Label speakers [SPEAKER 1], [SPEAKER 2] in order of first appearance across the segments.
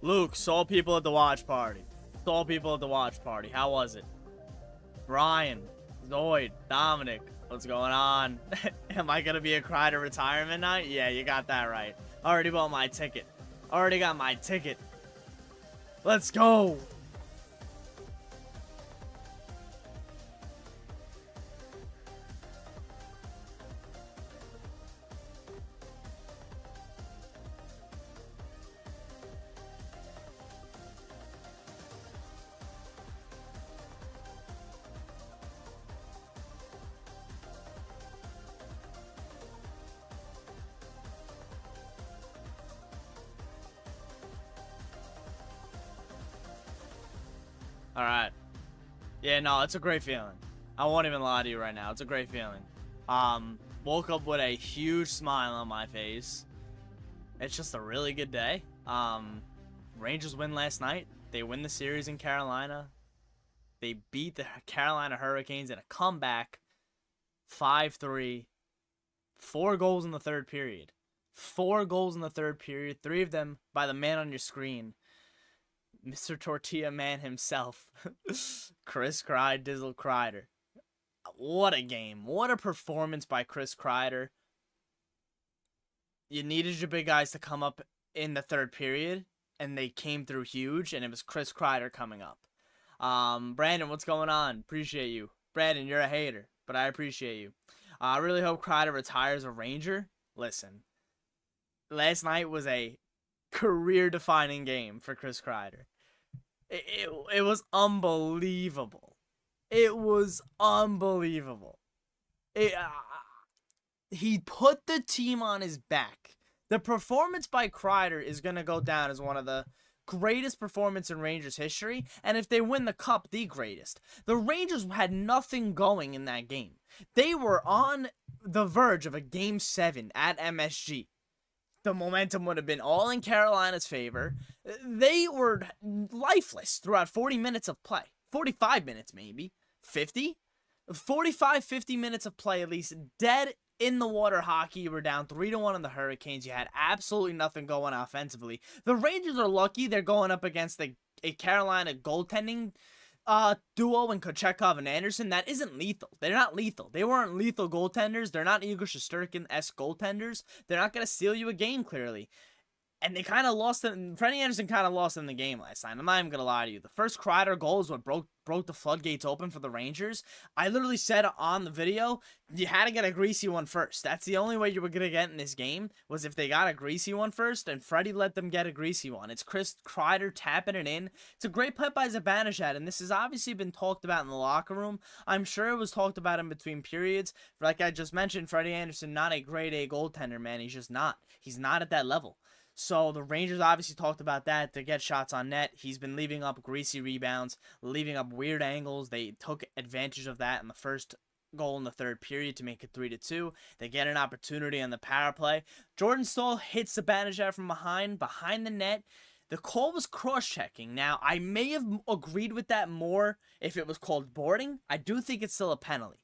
[SPEAKER 1] Luke, saw people at the watch party. Saw people at the watch party. How was it? Brian, Zoid, Dominic, what's going on? Am I gonna be a Kreider retirement night? Yeah, you got that right. Already bought my ticket. Already got my ticket. Let's go. All right. Yeah, no, it's a great feeling. I won't even lie to you right now. It's a great feeling. Woke up with a huge smile on my face. It's just a really good day. Rangers win last night. They win the series in Carolina. They beat the Carolina Hurricanes in a comeback. 5-3. 4 goals in the third period. 4 goals in the third period. 3 of them by the man on your screen. Mr. Tortilla Man himself, Chris Kryder. What a game. What a performance by Chris Kryder. You needed your big guys to come up in the third period, and they came through huge, and it was Chris Kryder coming up. Brandon, what's going on? Appreciate you. Brandon, you're a hater, but I appreciate you. I really hope Kryder retires a Ranger. Listen, last night was a career-defining game for Chris Kryder. It was unbelievable. It was unbelievable. He put the team on his back. The performance by Kryder is going to go down as one of the greatest performances in Rangers history, and if they win the cup, the greatest. The Rangers had nothing going in that game. They were on the verge of a Game 7 at MSG. The momentum would have been all in Carolina's favor. They were lifeless throughout 40 minutes of play. 45 minutes maybe. 50? 45, 50 minutes of play at least. Dead in the water hockey. You were down 3-1 on the Hurricanes. You had absolutely nothing going offensively. The Rangers are lucky they're going up against a Carolina goaltending duo in Kochetkov and Anderson that isn't lethal. They're not lethal. They weren't lethal goaltenders. They're not Igor Shesterkin-esque goaltenders. They're not going to steal you a game, clearly. And they kind of lost it. Freddie Anderson kind of lost in the game last night. I'm not even going to lie to you. The first Kryder goal is what broke the floodgates open for the Rangers. I literally said on the video, you had to get a greasy one first. That's the only way you were going to get in this game, was if they got a greasy one first, and Freddie let them get a greasy one. It's Chris Kryder tapping it in. It's a great play by Zibanejad, and this has obviously been talked about in the locker room. I'm sure it was talked about in between periods. Like I just mentioned, Freddie Anderson, not a grade A goaltender, man. He's just not. He's not at that level. So the Rangers obviously talked about that to get shots on net. He's been leaving up greasy rebounds, leaving up weird angles. They took advantage of that in the first goal in the third period to make it 3-2. They get an opportunity on the power play. Jordan Staal hits the Zibanejad from behind the net. The call was cross-checking. Now, I may have agreed with that more if it was called boarding. I do think it's still a penalty.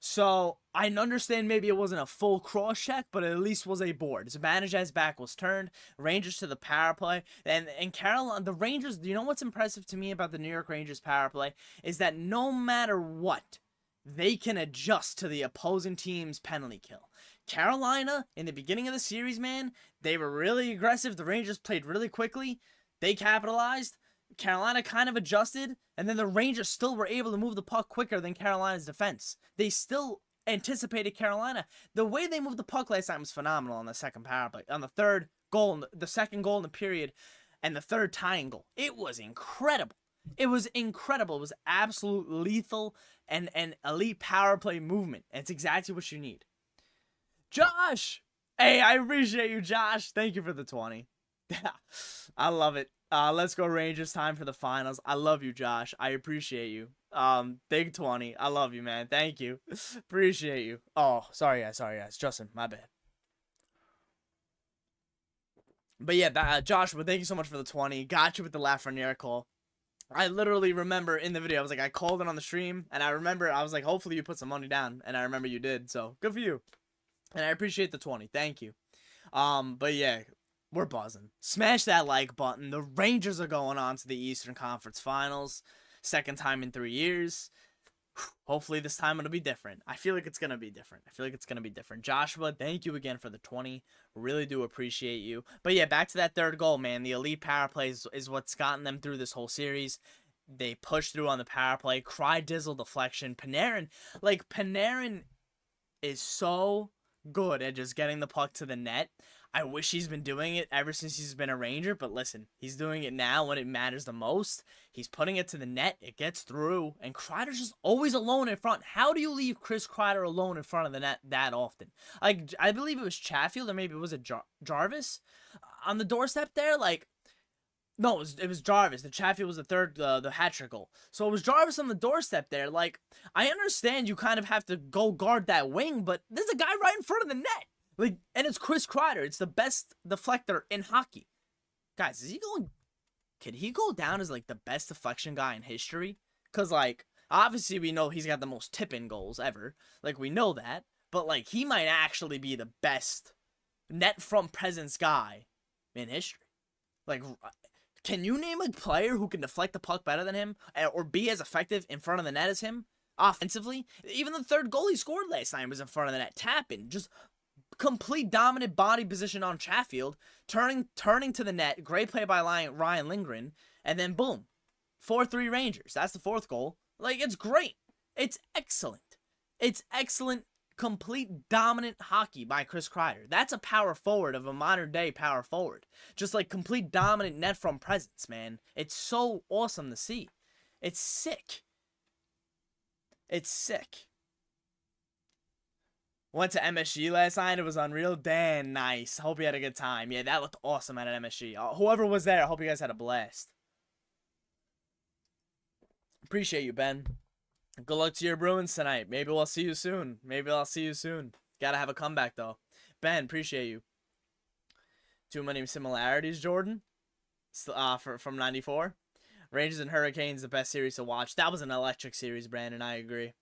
[SPEAKER 1] So, I understand maybe it wasn't a full cross-check, but it at least was a board. Zibanejad's back was turned. Rangers to the power play. And Carolina, the Rangers, you know what's impressive to me about the New York Rangers power play? Is that no matter what, they can adjust to the opposing team's penalty kill. Carolina, in the beginning of the series, man, they were really aggressive. The Rangers played really quickly. They capitalized. Carolina kind of adjusted, and then the Rangers still were able to move the puck quicker than Carolina's defense. They still anticipated Carolina. The way they moved the puck last time was phenomenal on the second power play. On the third goal, the second goal in the period, and the third tying goal. It was incredible. It was incredible. It was absolute lethal and elite power play movement. It's exactly what you need. Josh! Hey, I appreciate you, Josh. Thank you for the 20. I love it. Let's go Rangers. Time for the finals. I love you, Josh. I appreciate you. Big 20. I love you, man. Thank you. Appreciate you. Oh, sorry guys. Justin, my bad. But yeah, Joshua, thank you so much for the 20. Got you with the Lafreniere call. I literally remember in the video, I was like, I called it on the stream, and I remember, I was like, hopefully you put some money down, and I remember you did, so good for you. And I appreciate the 20. Thank you. But yeah, we're buzzing. Smash that like button. The Rangers are going on to the Eastern Conference Finals. Second time in 3 years. Hopefully this time it'll be different. I feel like it's going to be different. Joshua, thank you again for the 20. Really do appreciate you. But yeah, back to that third goal, man. The elite power play is what's gotten them through this whole series. They pushed through on the power play. Dizzle deflection. Panarin is so good at just getting the puck to the net. I wish he's been doing it ever since he's been a Ranger, but listen, he's doing it now when it matters the most. He's putting it to the net, it gets through, and Kreider's just always alone in front. How do you leave Chris Kreider alone in front of the net that often? Like, I believe it was Chatfield, or maybe it was Jarvis on the doorstep there. Like, no, it was Jarvis. The Chatfield was the third, the hat-trick goal. So it was Jarvis on the doorstep there. Like, I understand you kind of have to go guard that wing, but there's a guy right in front of the net. Like, and it's Chris Kryder. It's the best deflector in hockey. Guys, could he go down as, like, the best deflection guy in history? Because, like, obviously we know he's got the most tip-in goals ever. Like, we know that. But, like, he might actually be the best net front presence guy in history. Like, can you name a player who can deflect the puck better than him? Or be as effective in front of the net as him? Offensively? Even the third goal he scored last night was in front of the net. Tapping. Just complete dominant body position on Chatfield, turning to the net, great play by Ryan Lindgren, and then boom, 4-3 Rangers. That's the fourth goal. Like, it's great. It's excellent. It's excellent, complete dominant hockey by Chris Kreider. That's a power forward of a modern day power forward. Just like complete dominant net from presence, man. It's so awesome to see. It's sick. It's sick. Went to MSG last night. It was unreal. Dan, nice. Hope you had a good time. Yeah, that looked awesome at an MSG. Whoever was there, I hope you guys had a blast. Appreciate you, Ben. Good luck to your Bruins tonight. Maybe we'll see you soon. Gotta have a comeback, though. Ben, appreciate you. Too many similarities, Jordan. From 94. Rangers and Hurricanes, the best series to watch. That was an electric series, Brandon. I agree.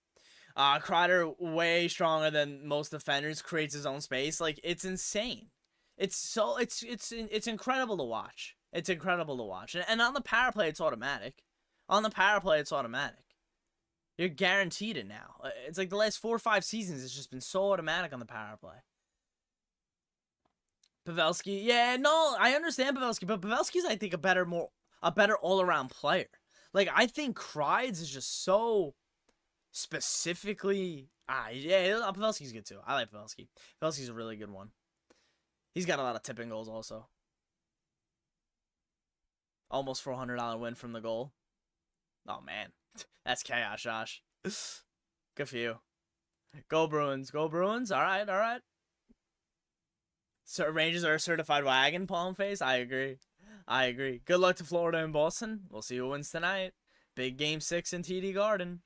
[SPEAKER 1] Kryder, way stronger than most defenders, creates his own space. Like, it's insane. It's incredible to watch. It's incredible to watch. And on the power play, it's automatic. You're guaranteed it now. It's like the last 4 or 5 seasons, it's just been so automatic on the power play. Pavelski, yeah, no, I understand Pavelski, but Pavelski's, I think, a better all-around player. Like, I think Kreider's is just so specifically, yeah, Pavelski's good too. I like Pavelski. Pavelski's a really good one. He's got a lot of tipping goals also. Almost $400 win from the goal. Oh man, that's chaos, Josh. Good for you. Go Bruins, go Bruins. All right. So Rangers are a certified wagon, palm face. I agree. Good luck to Florida and Boston. We'll see who wins tonight. Big game 6 in TD Garden.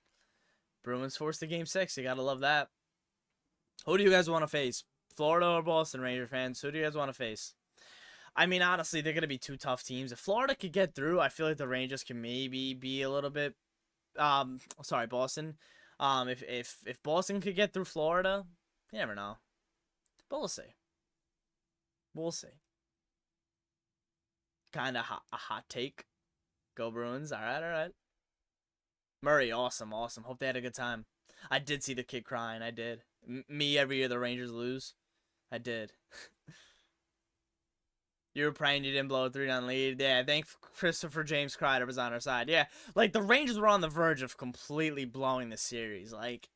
[SPEAKER 1] Bruins forced to game 6. You gotta love that. Who do you guys want to face? Florida or Boston, Ranger fans? Who do you guys want to face? I mean, honestly, they're gonna be 2 tough teams. If Florida could get through, I feel like the Rangers can maybe be a little bit. Sorry, Boston. If Boston could get through Florida, you never know. But we'll see. Kind of a hot take. Go Bruins. All right. Murray, awesome. Hope they had a good time. I did see the kid crying. I did. Me every year the Rangers lose. I did. You were praying you didn't blow a 3-0 lead. Yeah, I think Christopher James Kreider was on our side. Yeah, like the Rangers were on the verge of completely blowing the series. Like,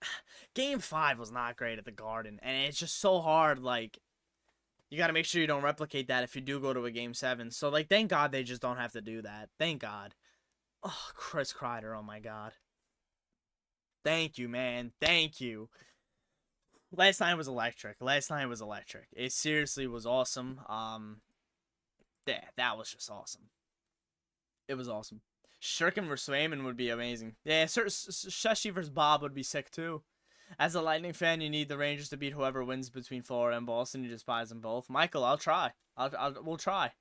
[SPEAKER 1] Game 5 was not great at the Garden, and it's just so hard. Like, you got to make sure you don't replicate that if you do go to a Game 7. So, like, thank God they just don't have to do that. Thank God. Oh, Chris Kryder, oh my God. Thank you, man. Thank you. Last night was electric. It seriously was awesome. Yeah, that was just awesome. It was awesome. Shesterkin versus Swayman would be amazing. Yeah, Shesterkin versus Bob would be sick too. As a Lightning fan, you need the Rangers to beat whoever wins between Florida and Boston. You just buys them both. Michael, I'll try. We'll try.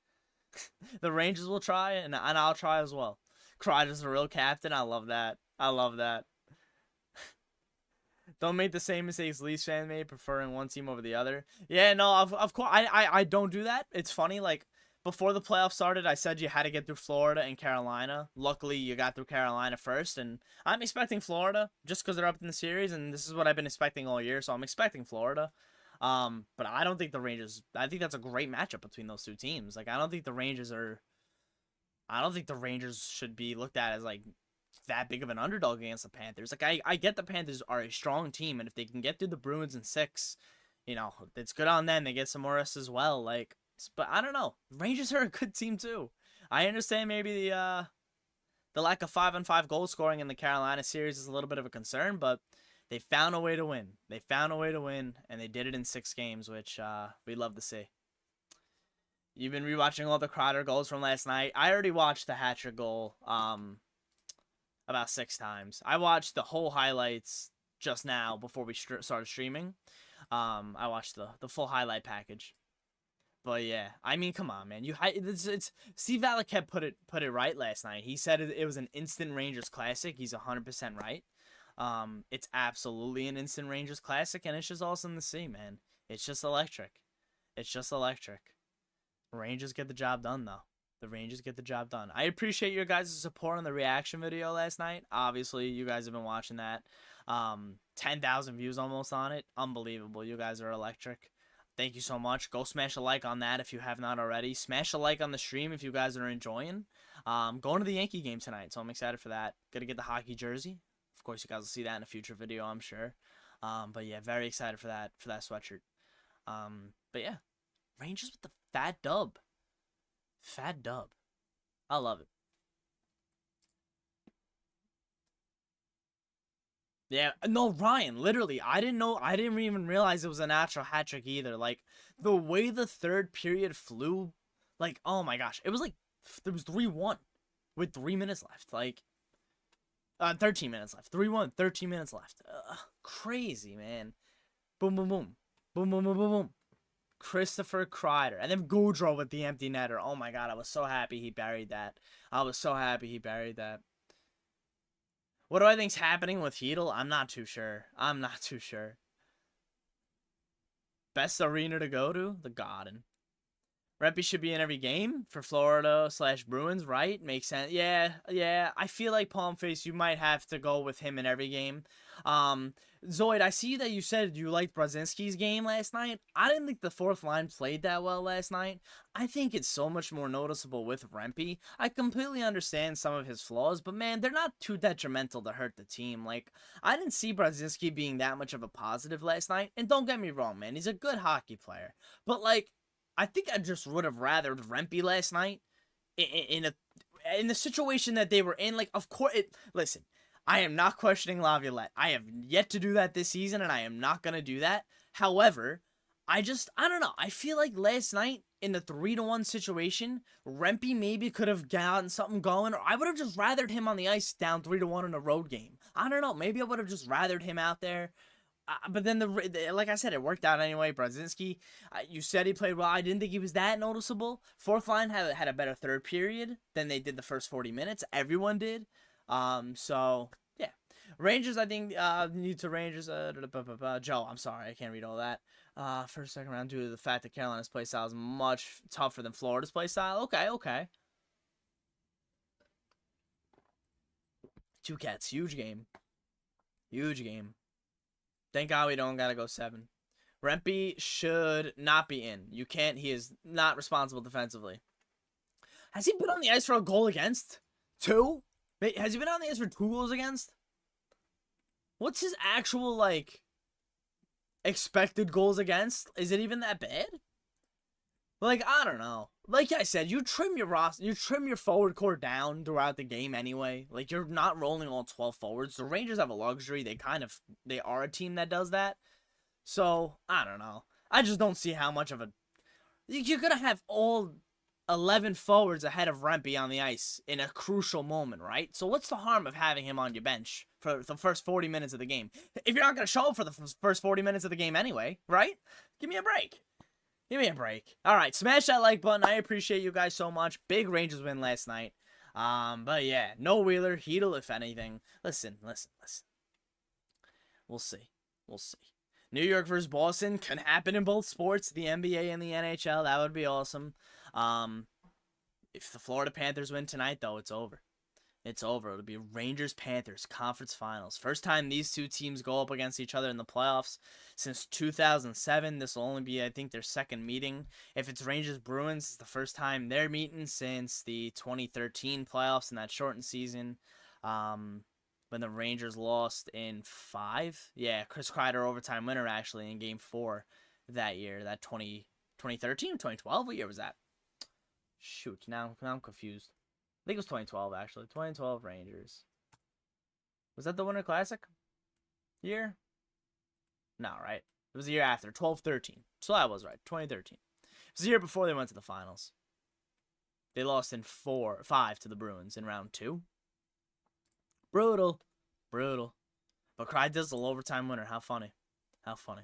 [SPEAKER 1] The Rangers will try, and I'll try as well. Kryder's the real captain. I love that. Don't make the same mistakes Leafs fan made, preferring one team over the other. Yeah, no, of course, I don't do that. It's funny, like, before the playoffs started, I said you had to get through Florida and Carolina. Luckily, you got through Carolina first, and I'm expecting Florida just because they're up in the series, and this is what I've been expecting all year, so I'm expecting Florida. But I don't think the Rangers. I think that's a great matchup between those two teams. Like, I don't think the Rangers should be looked at as like that big of an underdog against the Panthers. Like, I get the Panthers are a strong team, and if they can get through the Bruins in 6, it's good on them. They get some more rest as well. Like, but I don't know. Rangers are a good team too. I understand maybe the lack of 5-on-5 goal scoring in the Carolina series is a little bit of a concern, but they found a way to win. They found a way to win, and they did it in 6 games, which we love to see. You've been rewatching all the Kryder goals from last night. I already watched the hat-trick goal about 6 times. I watched the whole highlights just now before we started streaming. I watched the full highlight package. But yeah, I mean, come on, man. It's Steve Valiquette put it right last night. He said it was an instant Rangers classic. He's 100% right. It's absolutely an instant Rangers classic, and it's just awesome to see, man. It's just electric. It's just electric. Rangers get the job done, though. The Rangers get the job done. I appreciate your guys' support on the reaction video last night. Obviously, you guys have been watching that. 10,000 views almost on it. Unbelievable. You guys are electric. Thank you so much. Go smash a like on that if you have not already. Smash a like on the stream if you guys are enjoying. Going to the Yankee game tonight, so I'm excited for that. Gotta get the hockey jersey. Of course, you guys will see that in a future video, I'm sure. But yeah, very excited for that sweatshirt. But yeah, Rangers with the fat dub. Fat dub. I love it. Yeah, no, Ryan, literally, I didn't even realize it was a natural hat trick either. Like, the way the third period flew, like, oh my gosh, it was like, there was 3-1 with 3 minutes left. Like, 13 minutes left. 3-1, 13 minutes left. Crazy, man. Boom, boom, boom. Boom, boom, boom, boom, boom. Christopher Kreider. And then Gaudreau with the empty netter. Oh my god, I was so happy he buried that. I was so happy he buried that. What do I think's happening with Hedl? I'm not too sure. I'm not too sure. Best arena to go to? The Garden. Rempe should be in every game for Florida/Bruins, right? Makes sense. Yeah. I feel like Palmface, you might have to go with him in every game. Zoid, I see that you said you liked Brzezinski's game last night. I didn't think the fourth line played that well last night. I think it's so much more noticeable with Rempe. I completely understand some of his flaws, but man, they're not too detrimental to hurt the team. Like, I didn't see Brzezinski being that much of a positive last night. And don't get me wrong, man, he's a good hockey player. But like, I think I just would have rathered Rempe last night in the situation that they were in. Like, of course, listen, I am not questioning Laviolette. I have yet to do that this season, and I am not going to do that. However, I don't know. I feel like last night in the 3-1 situation, Rempe maybe could have gotten something going, or I would have just rathered him on the ice down 3-1 in a road game. I don't know. Maybe I would have just rathered him out there. But then, like I said, it worked out anyway. Brzezinski, you said he played well. I didn't think he was that noticeable. Fourth line had a better third period than they did the first 40 minutes. Everyone did. So, yeah. Rangers, I think, need to Rangers. Joe, I'm sorry. I can't read all that. First, second round due to the fact that Carolina's play style is much tougher than Florida's play style. Okay. Two Cats, huge game. Thank God we don't gotta go 7. Rempe should not be in. You can't. He is not responsible defensively. Has he been on the ice for a goal against? 2? Has he been on the ice for 2 goals against? What's his actual, like, expected goals against? Is it even that bad? Like, I don't know. Like I said, you trim your forward core down throughout the game anyway. Like, you're not rolling all 12 forwards. The Rangers have a luxury. They are a team that does that. So, I don't know. I just don't see how much of a... You're going to have all 11 forwards ahead of Rempe on the ice in a crucial moment, right? So what's the harm of having him on your bench for the first 40 minutes of the game? If you're not going to show up for the first 40 minutes of the game anyway, right? Give me a break. Give me a break. All right, smash that like button. I appreciate you guys so much. Big Rangers win last night. But yeah, no Wheeler, Hedl, if anything. Listen. We'll see. New York versus Boston can happen in both sports, the NBA and the NHL. That would be awesome. If the Florida Panthers win tonight, though, it's over. It's over. It'll be Rangers-Panthers Conference Finals. First time these two teams go up against each other in the playoffs since 2007. This will only be, I think, their second meeting. If it's Rangers-Bruins, it's the first time they're meeting since the 2013 playoffs in that shortened season. When the Rangers lost in 5. Yeah, Chris Kreider overtime winner, actually, in Game 4 that year. That 2013 or 2012? What year was that? Shoot, now I'm confused. I think it was 2012, actually. 2012 Rangers. Was that the Winter Classic year? No, right? It was the year after, 12-13. So I was right, 2013. It was the year before they went to the finals. They lost in 5 to the Bruins in round 2. Brutal. Brutal. But Kryder's the overtime winner. How funny. How funny.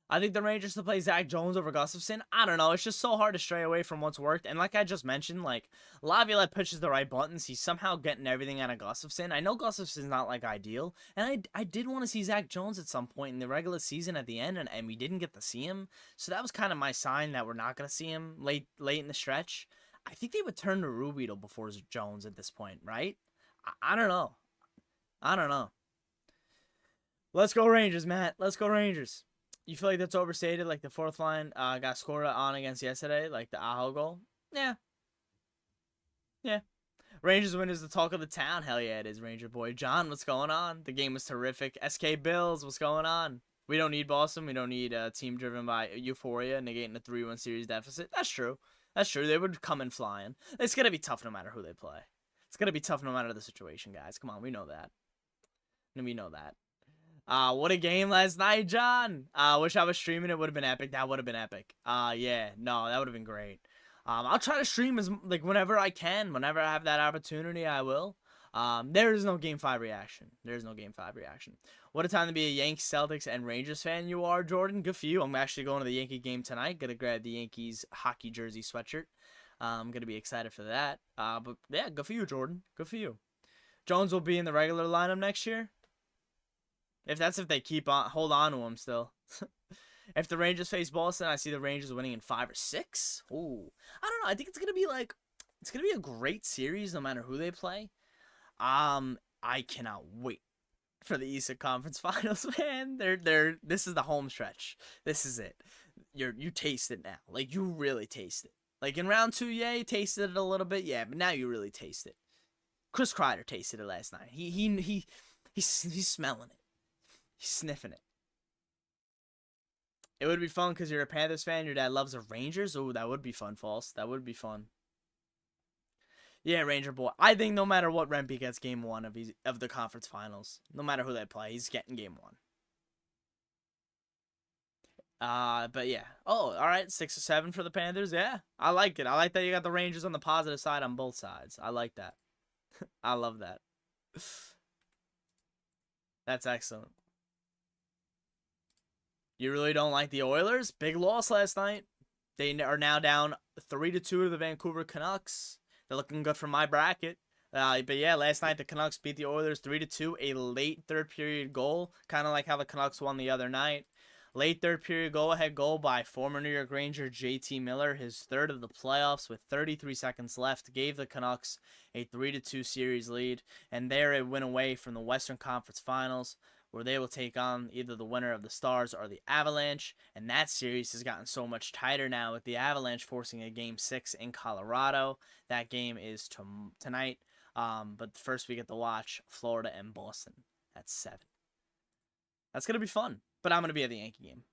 [SPEAKER 1] I think the Rangers to play Zach Jones over Gustafsson. I don't know. It's just so hard to stray away from what's worked. And like I just mentioned, like, Laviolette pushes the right buttons. He's somehow getting everything out of Gustafsson. I know Gustafsson's not, like, ideal. And I did want to see Zach Jones at some point in the regular season at the end. And we didn't get to see him. So that was kind of my sign that we're not going to see him late in the stretch. I think they would turn to Rubido before Jones at this point, right? I don't know. I don't know. Let's go Rangers, Matt. Let's go Rangers. You feel like that's overstated, like the fourth line got scored on against yesterday, like the Aho goal? Yeah. Yeah. Rangers win is the talk of the town. Hell yeah, it is, Ranger boy. John, what's going on? The game was terrific. SK Bills, what's going on? We don't need Boston. We don't need a team driven by euphoria negating a 3-1 series deficit. That's true. That's true. They would come in flying. It's going to be tough no matter who they play. It's going to be tough no matter the situation, guys. Come on, we know that. We know that. What a game last night, John. Wish I was streaming. It would have been epic. That would have been epic. Yeah, no, that would have been great. I'll try to stream whenever I can. Whenever I have that opportunity, I will. There is no Game 5 reaction. There's no Game 5 reaction. What a time to be a Yankees, Celtics, and Rangers fan you are, Jordan. Good for you. I'm actually going to the Yankee game tonight. Gonna grab the Yankees hockey jersey sweatshirt. I'm gonna be excited for that. But yeah, good for you, Jordan. Good for you. Jones will be in the regular lineup next year. If they hold on to him still. If the Rangers face Boston, I see the Rangers winning in 5 or 6. Ooh, I don't know. I think it's gonna be a great series no matter who they play. I cannot wait for the Eastern Conference Finals, man. This is the home stretch. This is it. You taste it now. Like, you really taste it. Like in round 2, yeah, you tasted it a little bit, yeah, but now you really taste it. Chris Kryder tasted it last night. He's smelling it. He's sniffing it. It would be fun because you're a Panthers fan. Your dad loves the Rangers. Oh, that would be fun, False. That would be fun. Yeah, Ranger boy. I think no matter what, Rempe gets game 1 of the conference finals. No matter who they play, he's getting game 1. But yeah. Oh, all right. 6 or 7 for the Panthers. Yeah, I like it. I like that you got the Rangers on the positive side on both sides. I like that. I love that. That's excellent. You really don't like the Oilers? Big loss last night. They are now down 3-2 to the Vancouver Canucks. They're looking good for my bracket. But yeah, last night the Canucks beat the Oilers 3-2. A late third period goal, kind of like how the Canucks won the other night. Late third period go-ahead goal by former New York Ranger JT Miller, his third of the playoffs with 33 seconds left, gave the Canucks a 3-2 series lead. And there it went away from the Western Conference Finals, where they will take on either the winner of the Stars or the Avalanche. And that series has gotten so much tighter now with the Avalanche forcing a Game 6 in Colorado. That game is tonight. But first we get to watch Florida and Boston at 7. That's going to be fun. But I'm going to be at the Yankee game.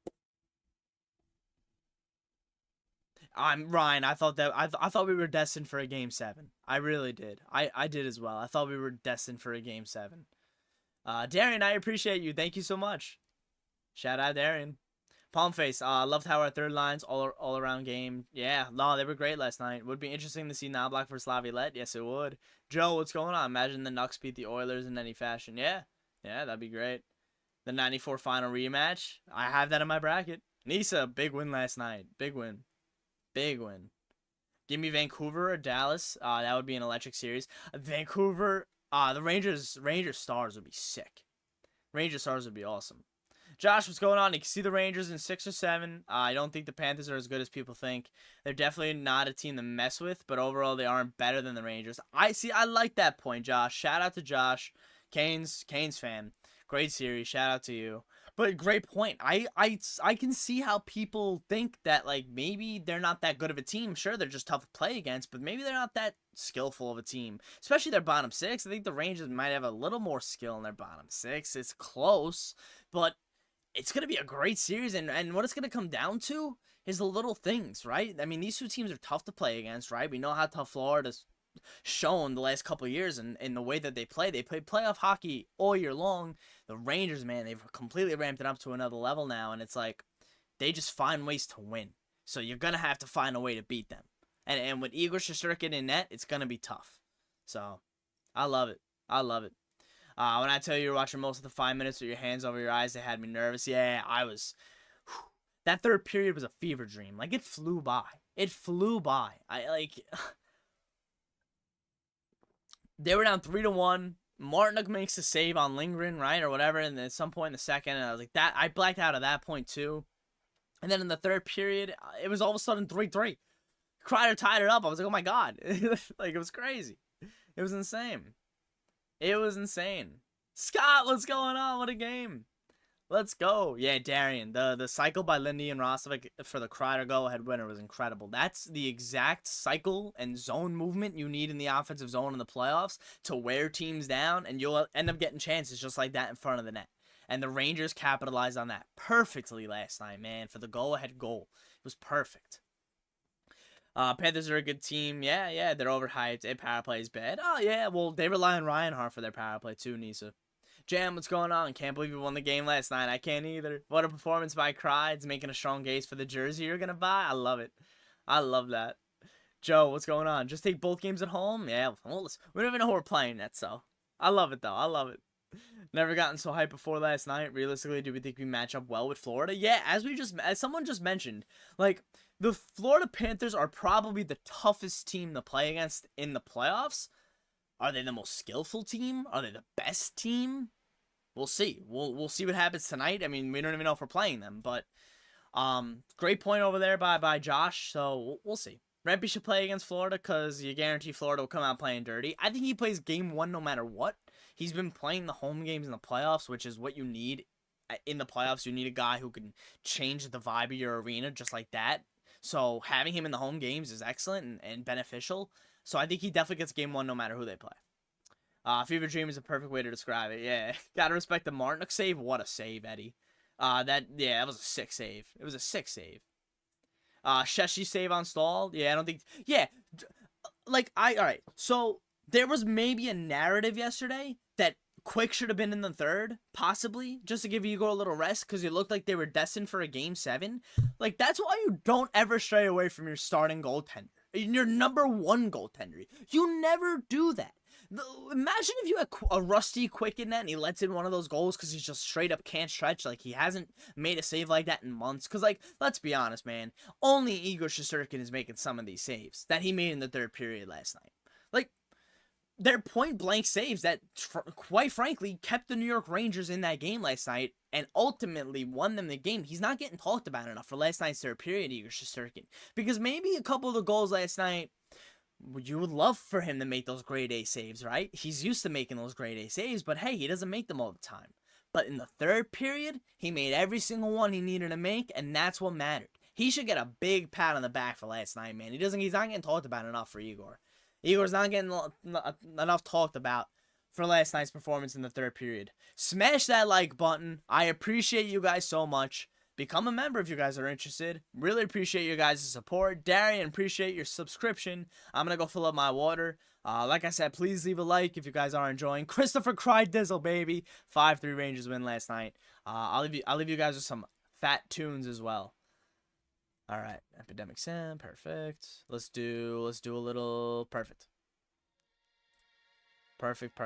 [SPEAKER 1] Ryan, I thought we were destined for a Game 7. I really did. I did as well. I thought we were destined for a Game 7. Darian, I appreciate you. Thank you so much. Shout out, Darian. Palm Face, loved how our third line's all around game. Yeah, no, they were great last night. Would be interesting to see Knobloch versus Laviolette. Yes, it would. Joe, what's going on? Imagine the Nucks beat the Oilers in any fashion. Yeah, that'd be great. The 94 final rematch. I have that in my bracket. Nisa, big win last night. Big win. Big win. Give me Vancouver or Dallas. That would be an electric series. Vancouver, the Rangers Stars would be sick. Rangers Stars would be awesome. Josh, what's going on? You can see the Rangers in 6 or 7. I don't think the Panthers are as good as people think. They're definitely not a team to mess with, but overall they aren't better than the Rangers. I like that point, Josh. Shout out to Josh, Canes fan. Great series. Shout out to you. But great point. I can see how people think that, like, maybe they're not that good of a team. Sure, they're just tough to play against, but maybe they're not that skillful of a team. Especially their bottom 6. I think the Rangers might have a little more skill in their bottom 6. It's close, but it's going to be a great series, and what it's going to come down to is the little things, right? I mean, these two teams are tough to play against, right? We know how tough Florida's shown the last couple of years in the way that they play. They play playoff hockey all year long. The Rangers, man, they've completely ramped it up to another level now, and it's like they just find ways to win. So you're going to have to find a way to beat them. And with Igor Shesterkin in net, it's going to be tough. So I love it. I love it. When I tell you you're watching most of the 5 minutes with your hands over your eyes, they had me nervous. Yeah, I was. That third period was a fever dream. Like, it flew by. It flew by. They were down 3-1. Martinook makes a save on Lindgren, right, or whatever, and then at some point in the second, and I was like, that. I blacked out at that point too. And then in the third period, it was all of a sudden 3-3. Kryder tied it up. I was like, oh my god, like, it was crazy. It was insane. It was insane. Scott, what's going on? What a game. Let's go. Yeah, Darian. The cycle by Lindy and Rostovic for the Kryder go-ahead winner was incredible. That's the exact cycle and zone movement you need in the offensive zone in the playoffs to wear teams down, and you'll end up getting chances just like that in front of the net. And the Rangers capitalized on that perfectly last night, man, for the go-ahead goal. It was perfect. Panthers are a good team. Yeah, they're overhyped. Their power play is bad. Oh, yeah, well, they rely on Reinhart for their power play too, Nisa. Jam, what's going on? Can't believe you won the game last night. I can't either. What a performance by Kreider, making a strong case for the jersey you're going to buy. I love it. I love that. Joe, what's going on? Just take both games at home? Yeah, well, we don't even know who we're playing yet, so. I love it, though. I love it. Never gotten so hyped before last night. Realistically, do we think we match up well with Florida? Yeah, as someone just mentioned, like, the Florida Panthers are probably the toughest team to play against in the playoffs. Are they the most skillful team? Are they the best team? We'll see. We'll see what happens tonight. I mean, we don't even know if we're playing them, but great point over there by Josh. So we'll see. Rempe should play against Florida because you guarantee Florida will come out playing dirty. I think he plays game 1 no matter what. He's been playing the home games in the playoffs, which is what you need in the playoffs. You need a guy who can change the vibe of your arena just like that. So having him in the home games is excellent and beneficial. So I think he definitely gets game 1 no matter who they play. Fever Dream is a perfect way to describe it. Yeah, gotta respect the Martinook save. What a save, Eddie. That was a sick save. It was a sick save. Sheshi save on Stahl. Yeah, I don't think. Yeah, like all right. So there was maybe a narrative yesterday that Quick should have been in the third, possibly, just to give Igor a little rest, because it looked like they were destined for a game 7. Like, that's why you don't ever stray away from your starting goaltender, your number 1 goaltender. You never do that. Imagine if you had a rusty Quick in that and he lets in one of those goals because he's just straight up can't stretch. Like, he hasn't made a save like that in months. Because, like, let's be honest, man. Only Igor Shesterkin is making some of these saves that he made in the third period last night. Like, they're point-blank saves that, quite frankly, kept the New York Rangers in that game last night and ultimately won them the game. He's not getting talked about enough for last night's third period, Igor Shesterkin. Because maybe a couple of the goals last night, you would love for him to make those grade A saves, right? He's used to making those grade A saves, but hey, he doesn't make them all the time. But in the third period, he made every single one he needed to make, and that's what mattered. He should get a big pat on the back for last night, man. He's not getting talked about enough for Igor. Igor's not getting enough talked about for last night's performance in the third period. Smash that like button. I appreciate you guys so much. Become a member if you guys are interested. Really appreciate your guys' support. Darian, appreciate your subscription. I'm going to go fill up my water. Like I said, please leave a like if you guys are enjoying. Christopher Kreider, baby. 5-3 Rangers win last night. I'll leave you guys with some fat tunes as well. All right, Epidemic Sam, perfect. Let's do a little perfect. Perfect.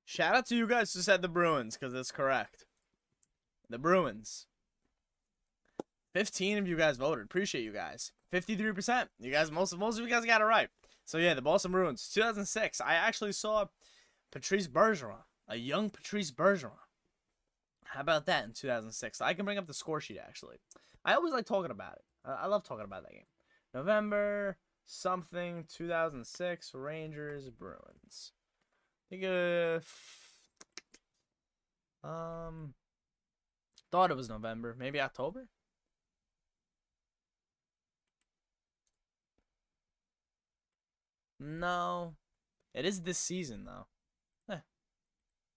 [SPEAKER 1] Shout out to you guys who said the Bruins, because it's correct. The Bruins. 15 of you guys voted. Appreciate you guys. 53%. You guys, most of you guys got it right. So yeah, the Boston Bruins, 2006. I actually saw Patrice Bergeron, a young Patrice Bergeron. How about that in 2006? I can bring up the score sheet actually. I always like talking about it. I love talking about that game. November something 2006 Rangers Bruins. I think thought it was November, maybe October. No, it is this season though.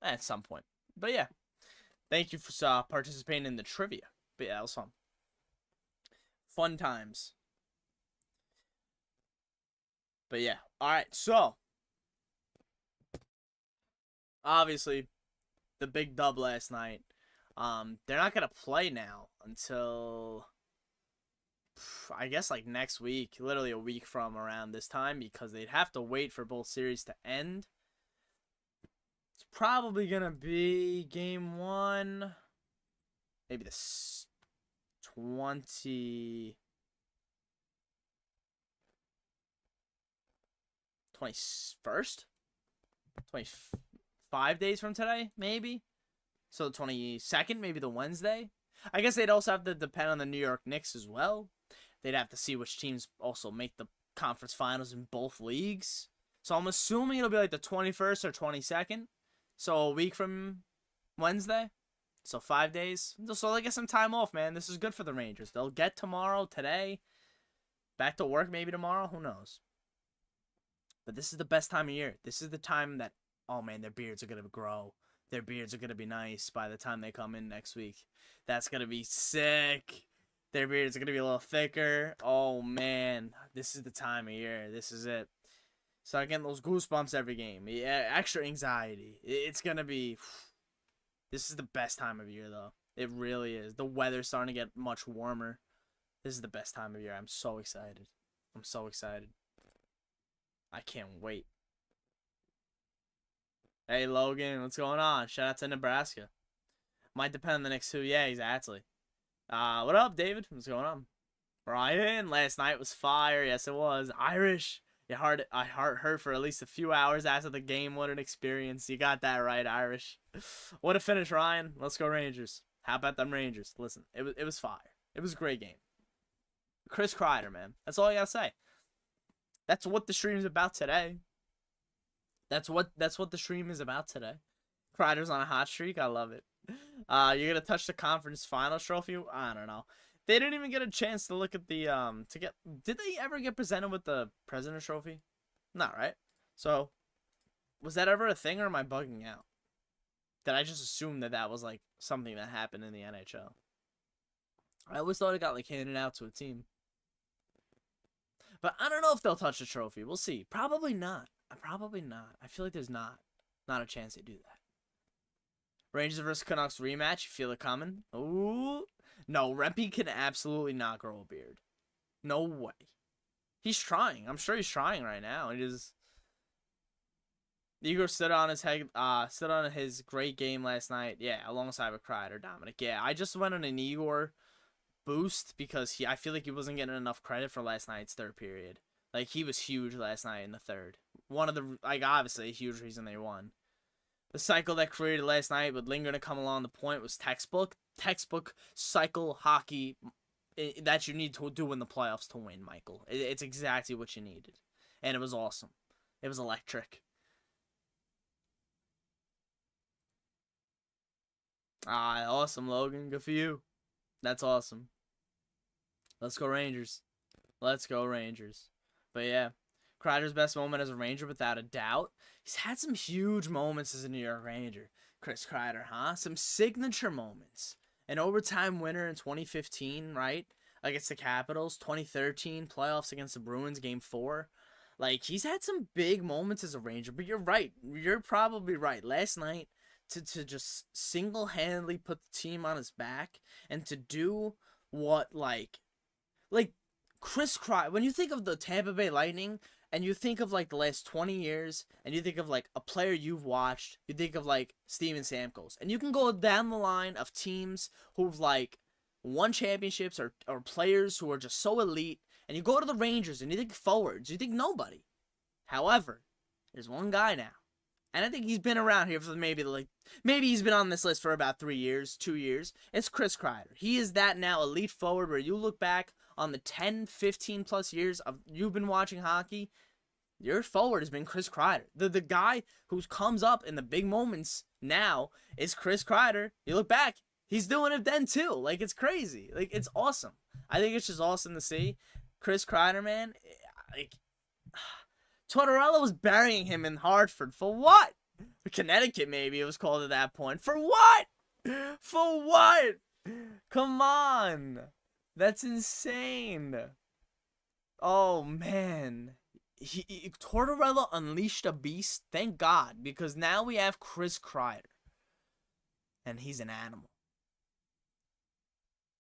[SPEAKER 1] At some point. But yeah, thank you for participating in the trivia. But yeah, that was fun. Fun times. But yeah, all right. So obviously, the big dub last night. They're not gonna play now until I guess like next week, literally a week from around this time, because they'd have to wait for both series to end. It's probably gonna be game 1, maybe the 21st, 25 days from today, maybe. So the 22nd, maybe the Wednesday. I guess they'd also have to depend on the New York Knicks as well. They'd have to see which teams also make the conference finals in both leagues. So I'm assuming it'll be like the 21st or 22nd. So a week from Wednesday. So 5 days. So they'll get some time off, man. This is good for the Rangers. They'll get tomorrow, today. Back to work maybe tomorrow. Who knows? But this is the best time of year. This is the time that, oh man, their beards are going to grow. Their beards are going to be nice by the time they come in next week. That's going to be sick. Their beards are going to be a little thicker. Oh, man. This is the time of year. This is it. Start getting those goosebumps every game. Yeah, extra anxiety. It's going to be... This is the best time of year, though. It really is. The weather's starting to get much warmer. This is the best time of year. I'm so excited. I'm so excited. I can't wait. Hey, Logan, what's going on? Shout out to Nebraska. Might depend on the next 2. Yeah, exactly. What up, David? What's going on? Ryan, last night was fire. Yes, it was. Irish. I heard for at least a few hours after the game. What an experience. You got that right, Irish. What a finish, Ryan. Let's go Rangers. How about them Rangers? Listen, it was fire. It was a great game. Chris Kreider, man. That's all I gotta say. That's what the stream is about today. That's what the stream is about today. Kreider's on a hot streak. I love it. You're gonna touch the conference finals trophy? I don't know. They didn't even get a chance to look at the Did they ever get presented with the President's Trophy? Not right. So, was that ever a thing, or am I bugging out? Did I just assume that was like something that happened in the NHL? I always thought it got like handed out to a team. But I don't know if they'll touch the trophy. We'll see. Probably not. Probably not. I feel like there's not a chance they do that. Rangers versus Canucks rematch. You feel it coming? Ooh. No, Rempe can absolutely not grow a beard. No way. He's trying. I'm sure he's trying right now. It is. Igor stood on his great game last night. Yeah, alongside with Kryder, Dominic. Yeah, I just went on an Igor boost because I feel like he wasn't getting enough credit for last night's third period. Like, he was huge last night in the third. One of the, like, obviously a huge reason they won. The cycle that created last night with Linger to come along the point was textbook cycle hockey that you need to do in the playoffs to win, Michael. It's exactly what you needed. And it was awesome. It was electric. Awesome, Logan. Good for you. That's awesome. Let's go Rangers. Let's go Rangers. But yeah, Kreider's best moment as a Ranger, without a doubt. He's had some huge moments as a New York Ranger. Chris Kreider, huh? Some signature moments. An overtime winner in 2015, right? Against the Capitals. 2013 playoffs against the Bruins, Game 4. Like, he's had some big moments as a Ranger. But you're right. You're probably right. Last night, to just single-handedly put the team on his back and to do what, like Chris Kreider, when you think of the Tampa Bay Lightning and you think of like the last 20 years, and you think of like a player you've watched, you think of like Steven Stamkos, and you can go down the line of teams who've like won championships or players who are just so elite, and you go to the Rangers and you think forwards, you think nobody. However, there's one guy now, and I think he's been around here for maybe he's been on this list for about 3 years, 2 years. It's Kryder. He is that now elite forward where you look back on the 10, 15 plus years of you've been watching hockey, your forward has been Kryder. The guy who comes up in the big moments now is Kryder. You look back, he's doing it then too. Like, it's crazy. Like, it's awesome. I think it's just awesome to see. Kryder, man, like, Tortorella was burying him in Hartford. For what? Connecticut, maybe it was called at that point. For what? For what? Come on. That's insane. Oh, man. Tortorella unleashed a beast. Thank God. Because now we have Kryder. And he's an animal.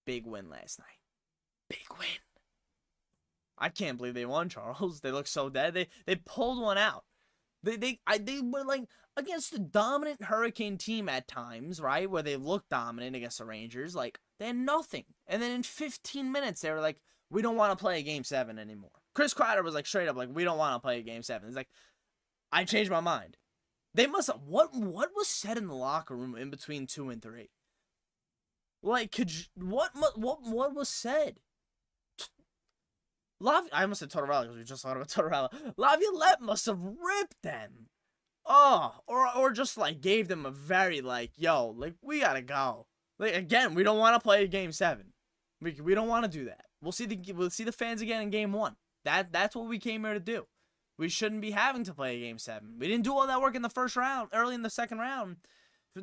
[SPEAKER 1] Big win last night. Big win. I can't believe they won, Charles. They look so dead. They pulled one out. They were like against the dominant Hurricane team at times, right? Where they looked dominant against the Rangers. Like, they had nothing. And then in 15 minutes, they were like, we don't want to play a Game 7 anymore. Kryder was like straight up like, we don't want to play a Game 7. It's like, I changed my mind. They must have, what was said in the locker room in between 2 and 3? Like, what was said? I almost said Tortorella because we just thought about Tortorella. Laviolette must have ripped them. Oh, or just like gave them a very like, yo, like, we gotta go. Like, again, we don't want to play a Game 7. We don't want to do that. We'll see the fans again in Game 1. That's what we came here to do. We shouldn't be having to play a Game 7. We didn't do all that work in the first round, early in the second round,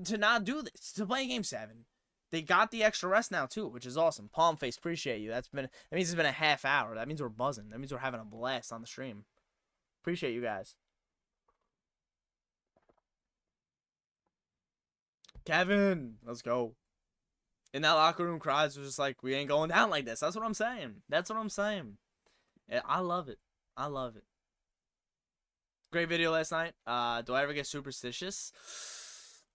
[SPEAKER 1] to not do this, to play a Game 7. They got the extra rest now, too, which is awesome. Palm face, appreciate you. That means it's been a half hour. That means we're buzzing. That means we're having a blast on the stream. Appreciate you guys. Kevin, let's go. In that locker room, Kryder was just like, we ain't going down like this. That's what I'm saying. That's what I'm saying. Yeah, I love it. I love it. Great video last night. Do I ever get superstitious?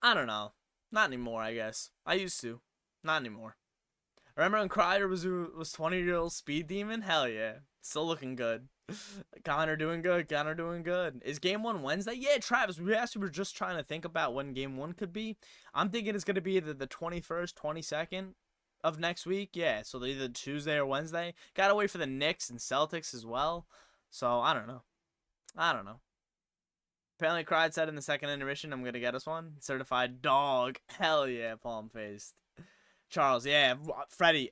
[SPEAKER 1] I don't know. Not anymore, I guess. I used to. Not anymore. Remember when Kryder was 20-year-old speed demon? Hell yeah. Still looking good. Connor doing good. Connor doing good. Is Game 1 Wednesday? Yeah, Travis, we actually were just trying to think about when Game 1 could be. I'm thinking it's going to be either the 21st, 22nd of next week. Yeah, so either Tuesday or Wednesday. Gotta wait for the Knicks and Celtics as well. So, I don't know. Apparently, Kryder said in the second intermission, I'm going to get us one. Certified dog. Hell yeah, palm-faced. Charles, yeah. Freddie,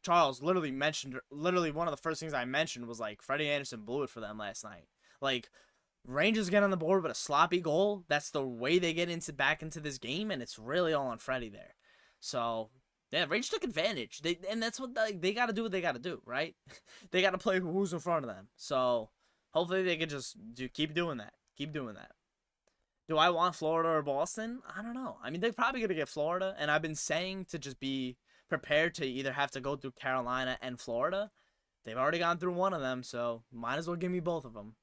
[SPEAKER 1] Charles literally one of the first things I mentioned was, like, Freddie Anderson blew it for them last night. Like, Rangers get on the board with a sloppy goal. That's the way they get back into this game, and it's really all on Freddie there. So, yeah, Rangers took advantage. And that's what they got to do what they got to do, right? They got to play who's in front of them. So, hopefully they can just keep doing that. Keep doing that. Do I want Florida or Boston? I don't know. I mean, they're probably going to get Florida, and I've been saying to just be prepared to either have to go through Carolina and Florida. They've already gone through one of them, so might as well give me both of them.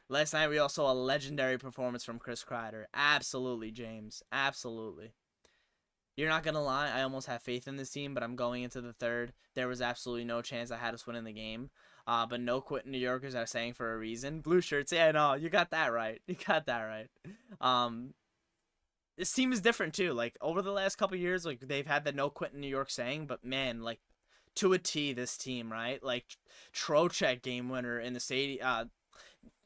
[SPEAKER 1] Last night, we also saw a legendary performance from Kryder. Absolutely, James. Absolutely. You're not going to lie, I almost have faith in this team, but I'm going into the third. There was absolutely no chance I had us winning the game. But no quitting New Yorkers are saying for a reason. Blue shirts, yeah, no, you got that right. You got that right. This team is different too. Like, over the last couple years, like, they've had the no quitting New York saying, but man, like, to a T, this team, right? Like, Trocheck game winner in the stadium,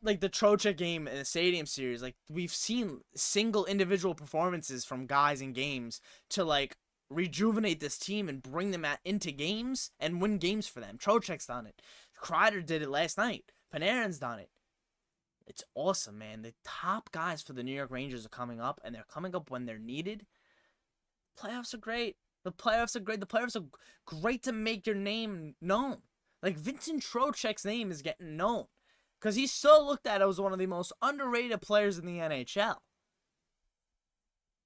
[SPEAKER 1] like the Trocheck game in the Stadium Series. Like, we've seen single individual performances from guys in games to, like, rejuvenate this team and bring them into games and win games for them. Trocheck's done it. Kryder did it last night. Panarin's done it. It's awesome, man. The top guys for the New York Rangers are coming up, and they're coming up when they're needed. Playoffs are great. The playoffs are great. The playoffs are great to make your name known. Like, Vincent Trocheck's name is getting known because he's still looked at as one of the most underrated players in the NHL.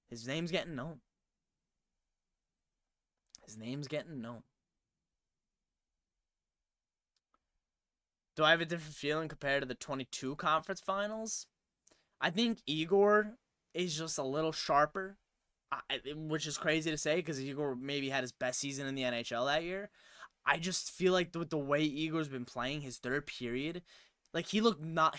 [SPEAKER 1] His name's getting known. His name's getting known. Do I have a different feeling compared to the 22 conference finals? I think Igor is just a little sharper, which is crazy to say because Igor maybe had his best season in the NHL that year. I just feel like with the way Igor's been playing his third period, like he looked not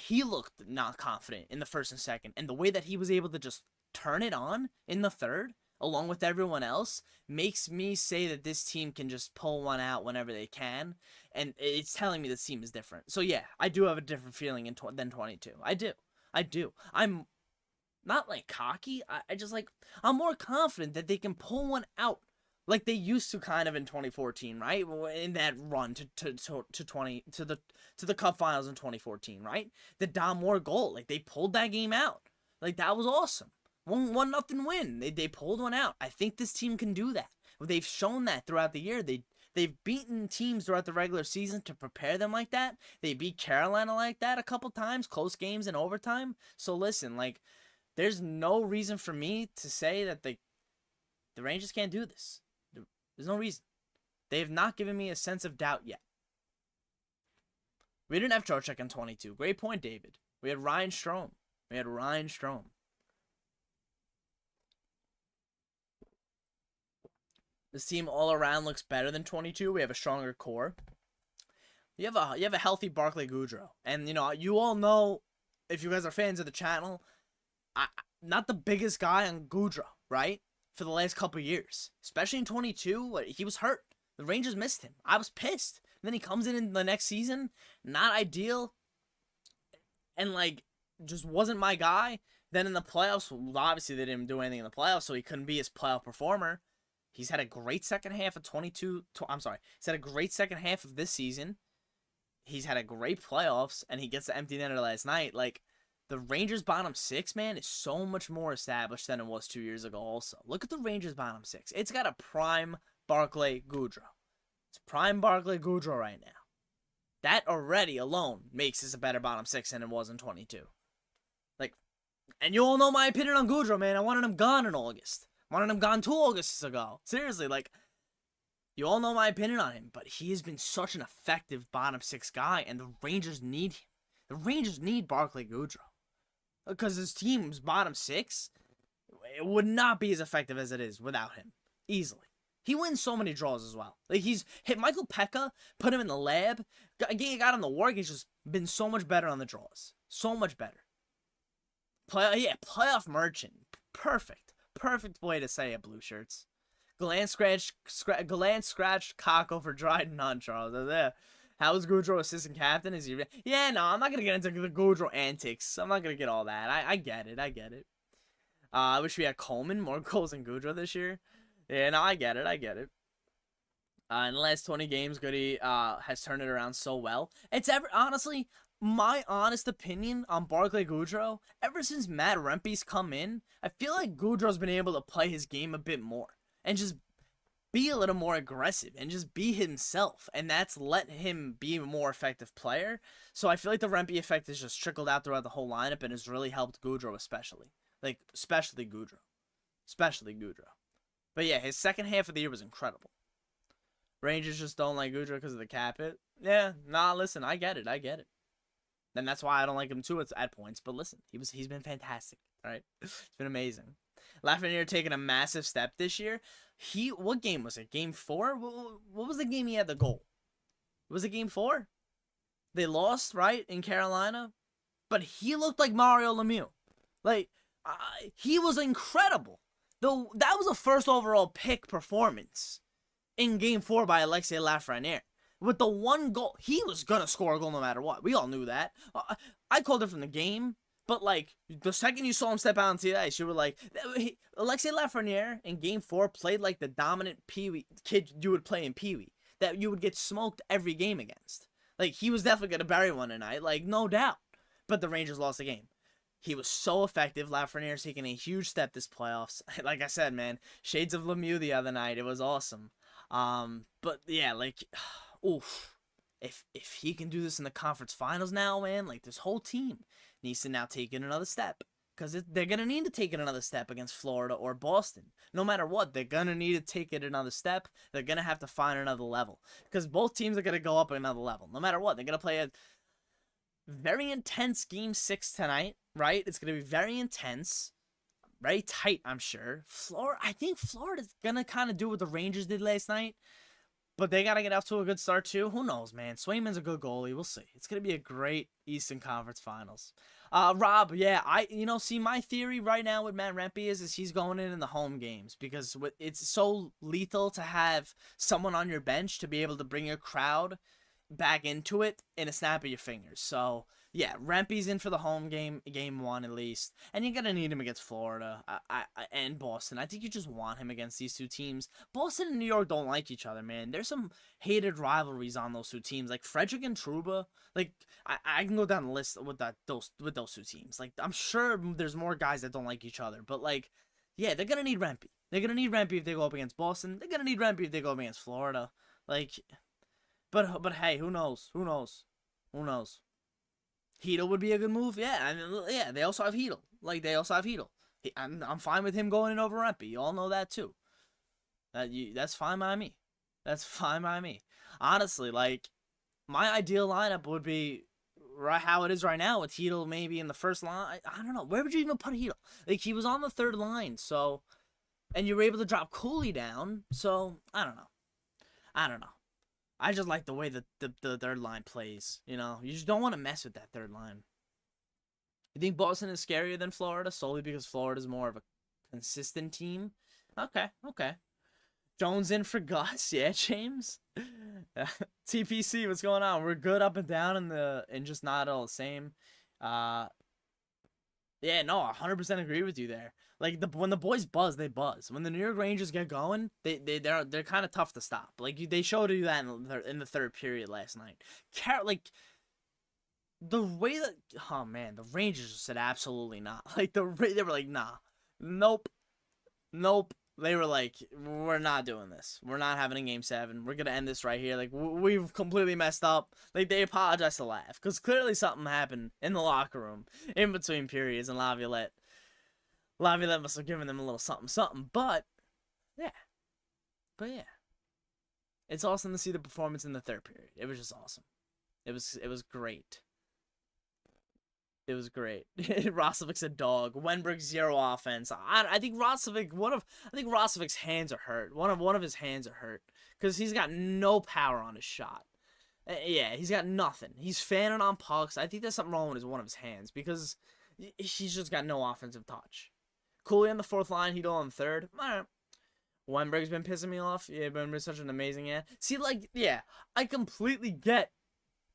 [SPEAKER 1] confident in the first and second, and the way that he was able to just turn it on in the third, along with everyone else, makes me say that this team can just pull one out whenever they can, and it's telling me this team is different. So yeah, I do have a different feeling than 22. I do. I'm not like cocky. I just like I'm more confident that they can pull one out like they used to kind of in 2014, right? In that run to the Cup Finals in 2014, right? The Dom Moore goal, like they pulled that game out. Like that was awesome. 1-0 win. They pulled one out. I think this team can do that. They've shown that throughout the year. They've beaten teams throughout the regular season to prepare them like that. They beat Carolina like that a couple times, close games in overtime. So listen, like there's no reason for me to say that the Rangers can't do this. There's no reason. They have not given me a sense of doubt yet. We didn't have Trocheck in 22. Great point, David. We had Ryan Strome. This team all around looks better than 22. We have a stronger core. You have a healthy Barclay Goodrow. And, you all know, if you guys are fans of the channel, not the biggest guy on Goodrow, right? For the last couple years. Especially in 22, he was hurt. The Rangers missed him. I was pissed. And then he comes in the next season, not ideal. And, just wasn't my guy. Then in the playoffs, obviously they didn't do anything in the playoffs, so he couldn't be his playoff performer. He's had a great second half of he's had a great second half of this season. He's had a great playoffs, and he gets the empty netter last night. The Rangers' bottom six, man, is so much more established than it was 2 years ago also. Look at the Rangers' bottom six. It's got a prime Barclay Goodrow. It's prime Barclay Goodrow right now. That already alone makes this a better bottom six than it was in 22. And you all know my opinion on Goodrow, man. I wanted him gone in August. Wanted him gone 2 Augusts ago. Seriously, you all know my opinion on him, but he has been such an effective bottom six guy, and the Rangers need him. The Rangers need Barclay Goodrow. Because his team's bottom six, it would not be as effective as it is without him. Easily. He wins so many draws as well. He's hit Michael Pekka, put him in the lab, got him the work. He's just been so much better on the draws. So much better. Playoff merchant. Perfect way to say it, Blue Shirts. Gland scratch cock over Dryden Hunt, Charles. How is Goodrow assistant captain? Is he? Yeah, no, I'm not gonna get into the Goodrow antics. I'm not gonna get all that. I get it. I wish we had Coleman, more goals than Goodrow this year. Yeah, no, I get it. In the last 20 games, Goody has turned it around so well. Honestly, my honest opinion on Barclay Goodrow, ever since Matt Rempe's come in, I feel like Goodrow's been able to play his game a bit more and just be a little more aggressive and just be himself, and that's let him be a more effective player. So I feel like the Rempe effect has just trickled out throughout the whole lineup and has really helped Goodrow especially. Especially Goodrow. But yeah, his second half of the year was incredible. Rangers just don't like Goodrow because of the cap hit. Yeah, nah, listen, I get it. And that's why I don't like him too at points. But listen, he's been fantastic. All right, it's been amazing. Lafreniere taking a massive step this year. What game was it? Game 4? What was the game he had the goal? Was it game 4? They lost, right, in Carolina. But he looked like Mario Lemieux. He was incredible. Though that was a first overall pick performance in game 4 by Alexis Lafreniere. With the one goal, he was going to score a goal no matter what. We all knew that. I called it from the game, but the second you saw him step out onto the ice, you were like, Alexis Lafreniere in game 4 played like the dominant Pee-wee kid you would play in Pee-wee, that you would get smoked every game against. He was definitely going to bury one tonight, no doubt. But the Rangers lost the game. He was so effective. Lafreniere's taking a huge step this playoffs. Like I said, man, shades of Lemieux the other night. It was awesome. But yeah, oof. If he can do this in the conference finals now, man, this whole team needs to now take it another step. Because they're going to need to take it another step against Florida or Boston. No matter what, they're going to need to take it another step. They're going to have to find another level. Because both teams are going to go up another level. No matter what, they're going to play Very intense game 6 tonight, right? It's going to be very intense. Very tight, I'm sure. I think Florida's going to kind of do what the Rangers did last night. But they got to get off to a good start, too. Who knows, man? Swayman's a good goalie. We'll see. It's going to be a great Eastern Conference Finals. Rob, yeah, see, my theory right now with Matt Rempe is he's going in the home games because it's so lethal to have someone on your bench to be able to bring your crowd back into it in a snap of your fingers. So, yeah, Rempe's in for the home game 1 at least. And you're going to need him against Florida and Boston. I think you just want him against these two teams. Boston and New York don't like each other, man. There's some hated rivalries on those two teams. Like, Frederick and Trouba. Like, I can go down the list with those two teams. Like, I'm sure there's more guys that don't like each other. But, like, yeah, they're going to need Rempe. They're going to need Rempe if they go up against Boston. They're going to need Rempe if they go up against Florida. Like... But hey, who knows? Who knows? Who knows? Hedel would be a good move. Yeah, I mean, yeah. They also have Hedel. Like they also have Hedel. I'm fine with him going in over Rempe. You all know that too. That's fine by me. That's fine by me. Honestly, like my ideal lineup would be right how it is right now with Hedel maybe in the first line. I don't know. Where would you even put Hedel? Like he was on the third line, so and you were able to drop Cooley down. So I don't know. I just like the way that the third line plays. You know, you just don't want to mess with that third line. You think Boston is scarier than Florida solely because Florida is more of a consistent team? Okay. Jones in for Gus, yeah, James. TPC, what's going on? We're good up and down and just not all the same. Yeah, no, 100% agree with you there. Like when the boys buzz, they buzz. When the New York Rangers get going, they're kind of tough to stop. Like they showed you that in the third period last night. Like the way that the Rangers said absolutely not. Like they were like nah, nope. They were like, we're not doing this. We're not having a game 7. We're gonna end this right here. Like we've completely messed up. Like they apologized to laugh because clearly something happened in the locker room in between periods, and Laviolette must have given them a little something. But yeah, it's awesome to see the performance in the third period. It was just awesome. It was great. It was great. Rostovic's a dog. Wenberg 0 offense. I think Rostovic's hands are hurt. One of his hands are hurt because he's got no power on his shot. Yeah, he's got nothing. He's fanning on pucks. I think there's something wrong with one of his hands because he's just got no offensive touch. Cooley on the fourth line. Hedel on the third. All right. Wenberg's been pissing me off. Yeah, Wenberg's such an amazing ad. See, like, yeah, I completely get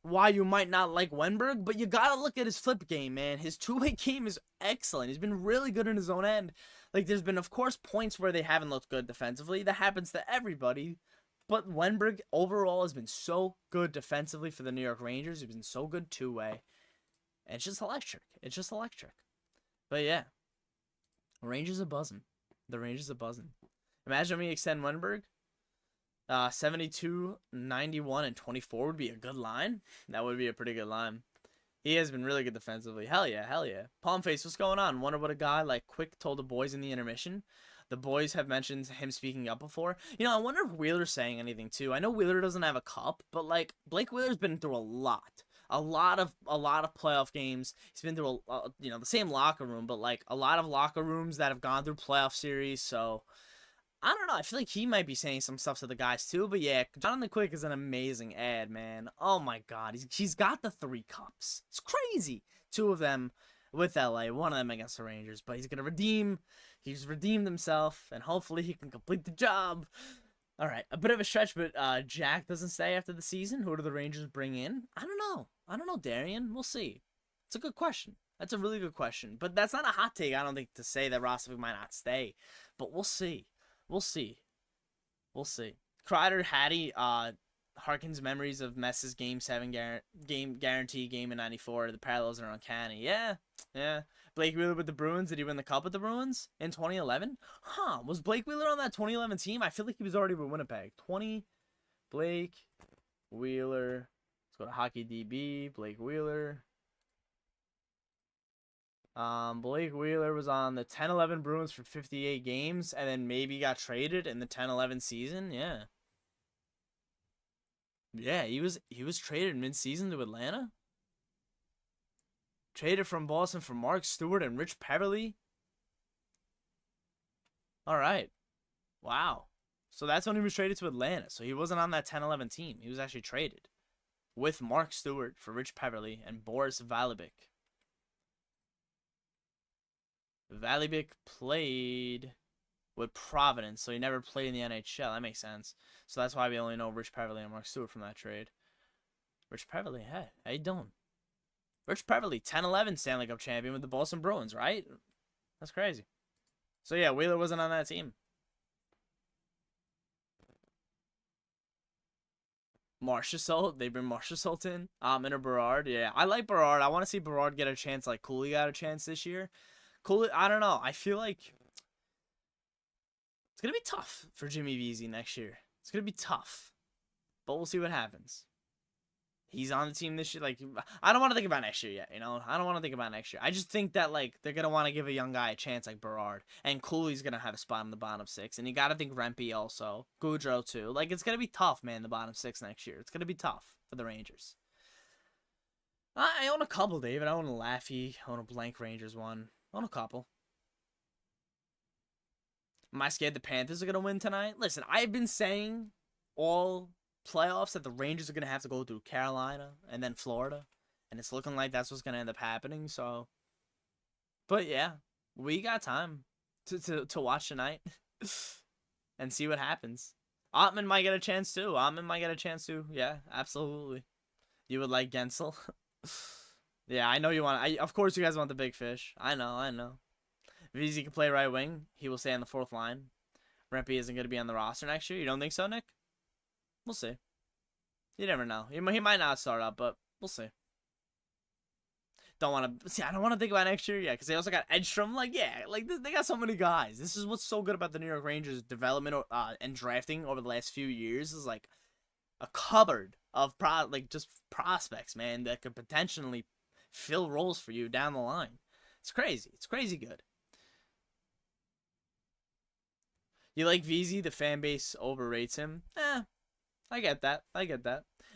[SPEAKER 1] why you might not like Wenberg, but you gotta look at his flip game, man. His two-way game is excellent. He's been really good in his own end. Like, there's been, of course, points where they haven't looked good defensively. That happens to everybody. But Wenberg, overall, has been so good defensively for the New York Rangers. He's been so good two-way. And it's just electric. But, yeah. The Rangers are buzzing. Imagine we extend Wenberg. 72, 91, and 24 would be a good line. That would be a pretty good line. He has been really good defensively. Hell yeah. Palmface, what's going on? Wonder what a guy like Quick told the boys in the intermission. The boys have mentioned him speaking up before. You know, I wonder if Wheeler's saying anything too. I know Wheeler doesn't have a cup, but like Blake Wheeler's been through a lot of playoff games. He's been through the same locker room, but like a lot of locker rooms that have gone through playoff series. So I don't know. I feel like he might be saying some stuff to the guys too. But yeah, Jonathan Quick is an amazing ad, man. Oh my God, he's got the 3 cups. It's crazy. 2 of them with LA, 1 of them against the Rangers. But he's gonna redeem. He's redeemed himself, and hopefully he can complete the job. All right, a bit of a stretch, but Jack doesn't stay after the season. Who do the Rangers bring in? I don't know, Darian. We'll see. It's a good question. That's a really good question. But that's not a hot take, I don't think, to say that Rostovic might not stay. But we'll see. Kryder, Hattie, harkens memories of Mess's Game 7 guarantee game in 94. The parallels are uncanny. Yeah. Blake Wheeler with the Bruins. Did he win the Cup with the Bruins in 2011? Was Blake Wheeler on that 2011 team? I feel like he was already with Winnipeg. Blake Wheeler. Let's go to Hockey DB. Blake Wheeler. Blake Wheeler was on the 10-11 Bruins for 58 games and then maybe got traded in the 10-11 season. Yeah. Yeah, he was traded mid-season to Atlanta. Traded from Boston for Mark Stewart and Rich Peverly. All right. Wow. So that's when he was traded to Atlanta. So he wasn't on that 10-11 team. He was actually traded with Mark Stewart for Rich Peverly and Boris Valibik. Valibik played with Providence, so he never played in the NHL. That makes sense. So that's why we only know Rich Peverly and Mark Stewart from that trade. Rich Peverly, hey, how you doing? Rich Peverly, 10-11 Stanley Cup champion with the Boston Bruins, right? That's crazy. So yeah, Wheeler wasn't on that team. Marchessault, they bring Marchessault in. Or Berard, yeah. I like Berard. I want to see Berard get a chance like Cooley got a chance this year. Cooley, I don't know. I feel like it's going to be tough for Jimmy Vesey next year. It's going to be tough. But we'll see what happens. He's on the team this year. Like, I don't want to think about next year yet, you know? I don't want to think about next year. I just think that, like, they're going to want to give a young guy a chance like Berard. And Cooley's going to have a spot in the bottom six. And you got to think Rempe also. Goudreau, too. Like, it's going to be tough, man, the bottom six next year. It's going to be tough for the Rangers. I own a couple, David. I own a Laffy. I own a blank Rangers one. I own a couple. Am I scared the Panthers are going to win tonight? Listen, I've been saying all playoffs that the Rangers are going to have to go through Carolina and then Florida. And it's looking like that's what's going to end up happening. So, but yeah, we got time to watch tonight and see what happens. Ottman might get a chance too. Yeah, absolutely. You would like Gensel? Yeah, I know you want. Of course, you guys want the big fish. I know. Vesey can play right wing. He will stay on the fourth line. Rempe isn't going to be on the roster next year. You don't think so, Nick? We'll see. You never know. He might not start up, but we'll see. Don't want to see. I don't want to think about next year yet because they also got Edstrom. Like, yeah, like they got so many guys. This is what's so good about the New York Rangers development and drafting over the last few years is like a cupboard of just prospects, man, that could potentially fill roles for you down the line. It's crazy. It's crazy good. You like Vesey? The fan base overrates him. I get that.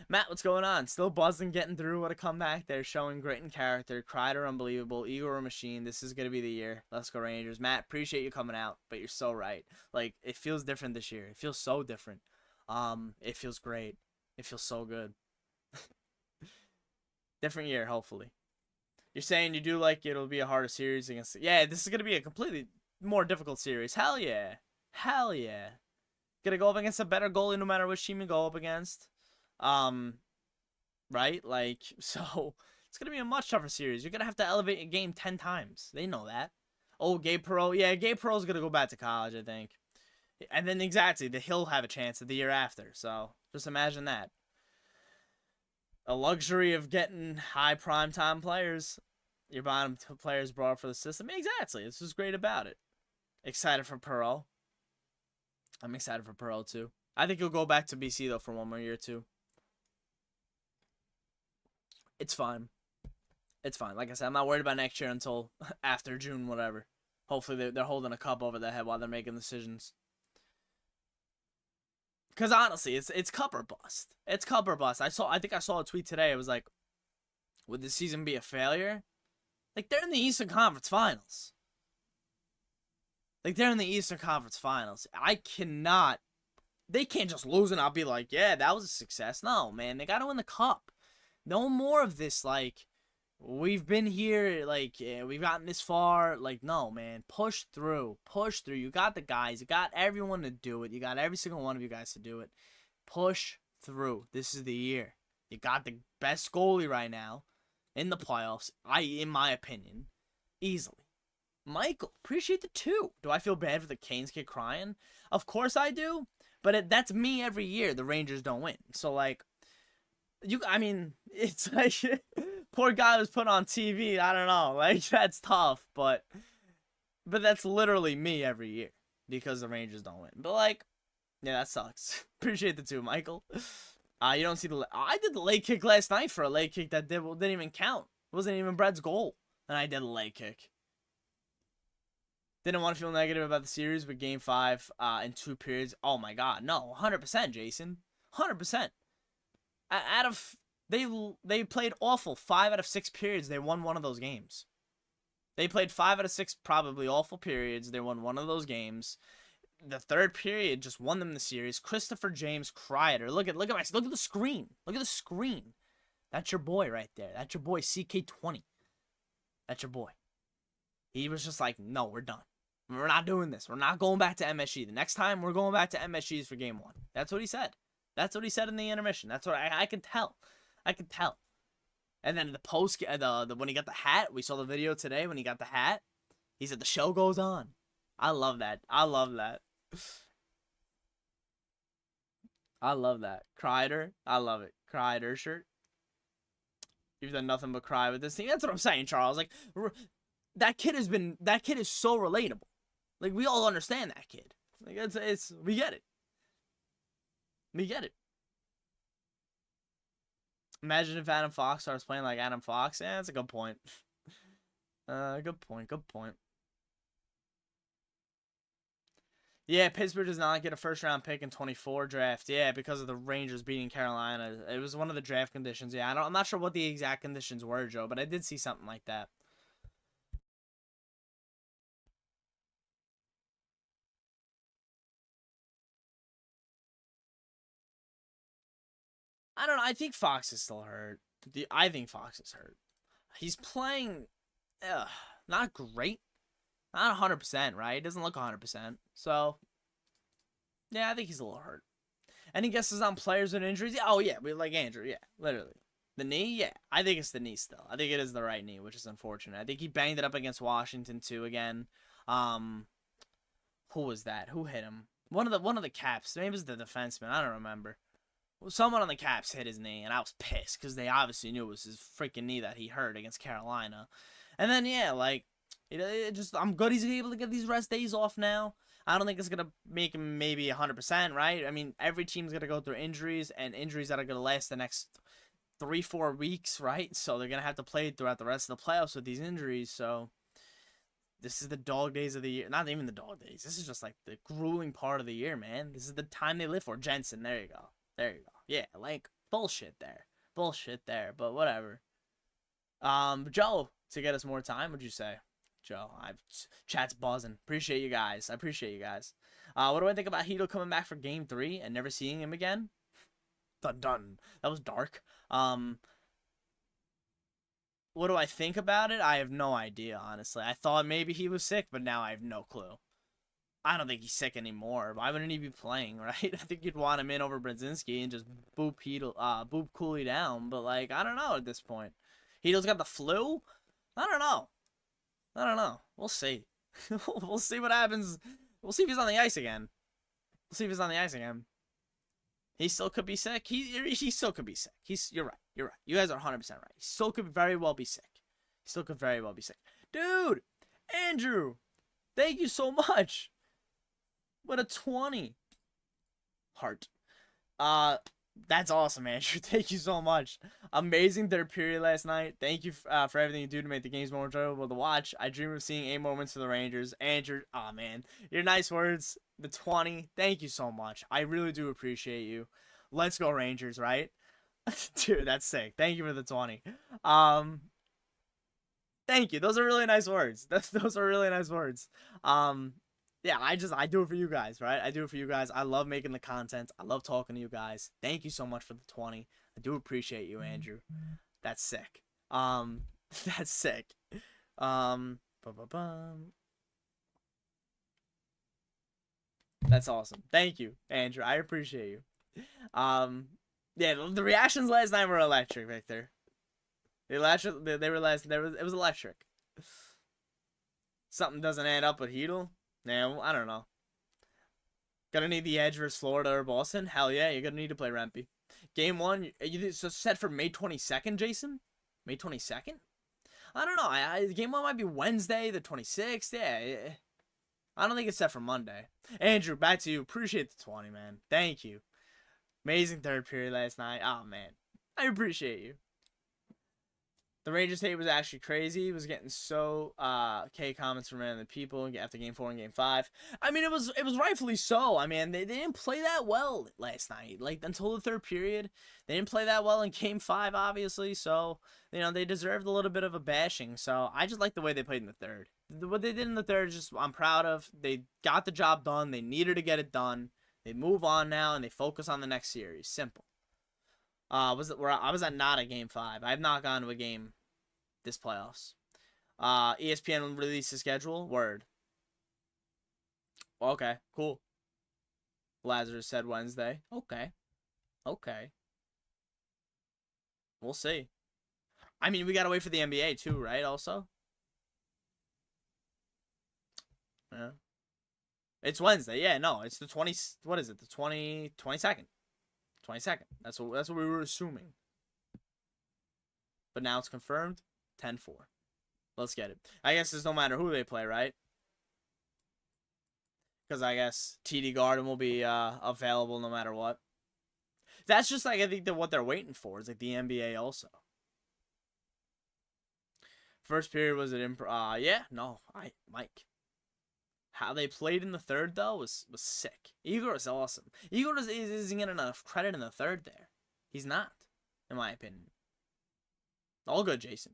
[SPEAKER 1] Matt, what's going on? Still buzzing, getting through. What a comeback. They're showing grit and character. Kryder, unbelievable. Igor, a machine. This is going to be the year. Let's go Rangers. Matt, appreciate you coming out, but you're so right. Like, it feels different this year. It feels so different. It feels great. It feels so good. Different year, hopefully. You're saying you do like it'll be a harder series against... Yeah, this is going to be a completely more difficult series. Hell yeah. Hell yeah. Gonna go up against a better goalie no matter which team you go up against. Right? Like, so it's gonna be a much tougher series. You're gonna have to elevate your game 10 times. They know that. Oh, Gabe Perreault. Yeah, Gabe Perreault's gonna go back to college, I think. And then exactly, he'll have a chance the year after. So just imagine that. A luxury of getting high primetime players. Your bottom two players brought for the system. Exactly. This is great about it. Excited for Perreault. I'm excited for Perreault too. I think he'll go back to BC though for one more year too. It's fine. It's fine. Like I said, I'm not worried about next year until after June, whatever. Hopefully they're holding a cup over their head while they're making decisions. Because honestly, it's cup or bust. It's cup or bust. I think I saw a tweet today. It was like, would the season be a failure? Like, they're in the Eastern Conference Finals. Like, they're in the Eastern Conference Finals. They can't just lose and I'll be like, yeah, that was a success. No, man, they got to win the cup. No more of this, like, we've been here, like, yeah, we've gotten this far. Like, no, man, push through. Push through. You got the guys. You got everyone to do it. You got every single one of you guys to do it. Push through. This is the year. You got the best goalie right now in the playoffs, in my opinion, easily. Michael, appreciate the 2. Do I feel bad for the Canes kid crying? Of course I do, but that's me every year. The Rangers don't win, so like, it's like poor guy was put on TV. I don't know, like that's tough, but that's literally me every year because the Rangers don't win. But like, yeah, that sucks. Appreciate the 2, Michael. You don't see I did the leg kick last night for a leg kick that didn't even count. It wasn't even Brett's goal, and I did a leg kick. Didn't want to feel negative about the series, but Game 5 in 2 periods. Oh, my God. No, 100%, Jason. 100%. Out of They played awful 5 out of 6 periods. They won one of those games. They played 5 out of 6 probably awful periods. They won one of those games. The third period just won them the series. Christopher James Kreider. Look at the screen. Look at the screen. That's your boy right there. That's your boy CK20. That's your boy. He was just like, no, we're done. We're not doing this. We're not going back to MSG. The next time we're going back to MSGs for game 1. That's what he said. That's what he said in the intermission. That's what I can tell. I can tell. And then when he got the hat, we saw the video today when he got the hat. He said the show goes on. I love that. I love that. I love that. Kryder. I love it. Kryder shirt. You've done nothing but cry with this team. That's what I'm saying, Charles. Like, that kid is so relatable. Like, we all understand that kid. Like, we get it. We get it. Imagine if Adam Fox starts playing like Adam Fox. Yeah, that's a good point. Good point. Yeah, Pittsburgh does not get a first-round pick in 24 draft. Yeah, because of the Rangers beating Carolina. It was one of the draft conditions. Yeah, I'm not sure what the exact conditions were, Joe, but I did see something like that. I don't know. I think Fox is still hurt. I think Fox is hurt. He's playing not great. Not 100%, right? He doesn't look 100%. So, yeah, I think he's a little hurt. Any guesses on players and injuries? Oh, yeah. We like Andrew. Yeah, literally. The knee? Yeah. I think it's the knee still. I think it is the right knee, which is unfortunate. I think he banged it up against Washington, too, again. Who was that? Who hit him? One of the Caps. Maybe it was the defenseman. I don't remember. Someone on the Caps hit his knee, and I was pissed because they obviously knew it was his freaking knee that he hurt against Carolina. And then, yeah, like, I'm good he's able to get these rest days off now. I don't think it's going to make him maybe 100%, right? I mean, every team's going to go through injuries, and injuries that are going to last the next 3-4 weeks, right? So they're going to have to play throughout the rest of the playoffs with these injuries. So this is the dog days of the year. Not even the dog days. This is just like the grueling part of the year, man. This is the time they live for. Jensen, there you go. There you go. Yeah, like, bullshit there. But whatever. Joe, to get us more time, what'd you say? Joe, chat's buzzing. Appreciate you guys. What do I think about Hito coming back for game 3 and never seeing him again? Done. That was dark. What do I think about it? I have no idea, honestly. I thought maybe he was sick, but now I have no clue. I don't think he's sick anymore. Why wouldn't he be playing, right? I think you'd want him in over Brzezinski and just boop Cooley down. But, like, I don't know at this point. Hito's got the flu? I don't know. We'll see. We'll see what happens. We'll see if he's on the ice again. He still could be sick. He still could be sick. You're right. You guys are 100% right. He still could very well be sick. Dude, Andrew, thank you so much. What a 20. Heart. That's awesome, Andrew. Thank you so much. Amazing third period last night. Thank you for everything you do to make the games more enjoyable to watch. I dream of seeing 8 more wins for the Rangers. Andrew, oh man, your nice words. The 20. Thank you so much. I really do appreciate you. Let's go Rangers, right? Dude, that's sick. Thank you for the 20. Thank you. Those are really nice words. Those are really nice words. Yeah, I do it for you guys, right? I do it for you guys. I love making the content. I love talking to you guys. Thank you so much for the 20. I do appreciate you, Andrew. That's sick. That's sick. That's awesome. Thank you, Andrew. I appreciate you. Yeah, the reactions last night were electric, Victor. It was electric. Something doesn't add up with Hedl. Now, I don't know. Gonna need the edge versus Florida or Boston? Hell yeah, you're gonna need to play Rempe. Game 1, you set for May 22nd, Jason? May 22nd? I don't know. Game 1 might be Wednesday, the 26th. Yeah. I don't think it's set for Monday. Andrew, back to you. Appreciate the 20, man. Thank you. Amazing third period last night. Oh, man. I appreciate you. The Rangers hate was actually crazy. It was getting so K comments from random people after game 4 and game 5. I mean, it was rightfully so. I mean, they didn't play that well last night. Like, until the third period, they didn't play that well in game 5, obviously. So, you know, they deserved a little bit of a bashing. So, I just like the way they played in the third. What they did in the third, just I'm proud of. They got the job done. They needed to get it done. They move on now and they focus on the next series. Simple. I was at not a game 5. I have not gone to a game this playoffs. ESPN released the schedule. Word. Okay, cool. Lazarus said Wednesday. Okay. We'll see. I mean, we gotta wait for the NBA too, right? Also. Yeah. It's Wednesday. Yeah, no, it's the 20. What is it? The 22nd. 22nd. That's what we were assuming. But now it's confirmed. 10-4. Let's get it. I guess it's no matter who they play, right? Because I guess TD Garden will be available no matter what. That's just like I think that what they're waiting for is like the NBA also. First period was it yeah, no, Mike. How they played in the third though was sick. Igor is awesome. Igor isn't getting enough credit in the third there. He's not, in my opinion. All good, Jason.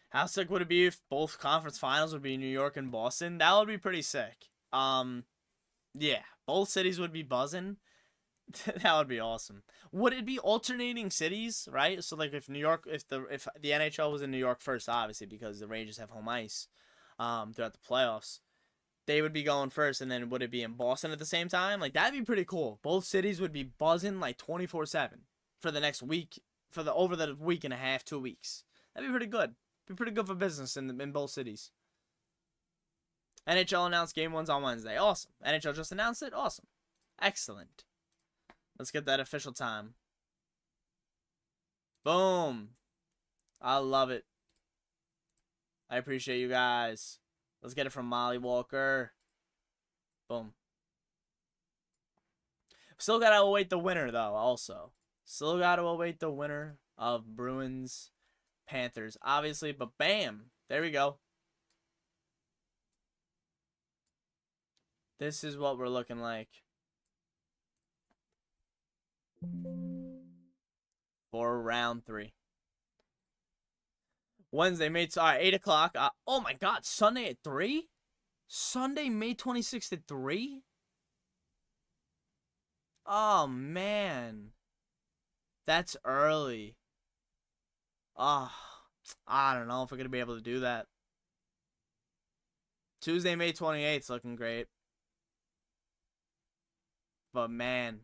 [SPEAKER 1] How sick would it be if both conference finals would be New York and Boston? That would be pretty sick. Yeah, both cities would be buzzing. That would be awesome. Would it be alternating cities, right? So like if the NHL was in New York first, obviously because the Rangers have home ice, throughout the playoffs, they would be going first, and then would it be in Boston at the same time? Like that'd be pretty cool. Both cities would be buzzing like 24/7 for the next week, over the week and a half, 2 weeks. That'd be pretty good. Be pretty good for business in both cities. NHL announced game 1's on Wednesday. Awesome. NHL just announced it. Awesome. Excellent. Let's get that official time. Boom. I love it. I appreciate you guys. Let's get it from Molly Walker. Boom. Still gotta await the winner, though, also. Still gotta await the winner of Bruins Panthers, obviously, but bam. There we go. This is what we're looking like for round 3. Wednesday, May 8 o'clock. Oh my God, Sunday at 3? Sunday, May 26th at 3? Oh man, that's early. Oh, I don't know if we're gonna be able to do that. Tuesday, May 28th is looking great. But man,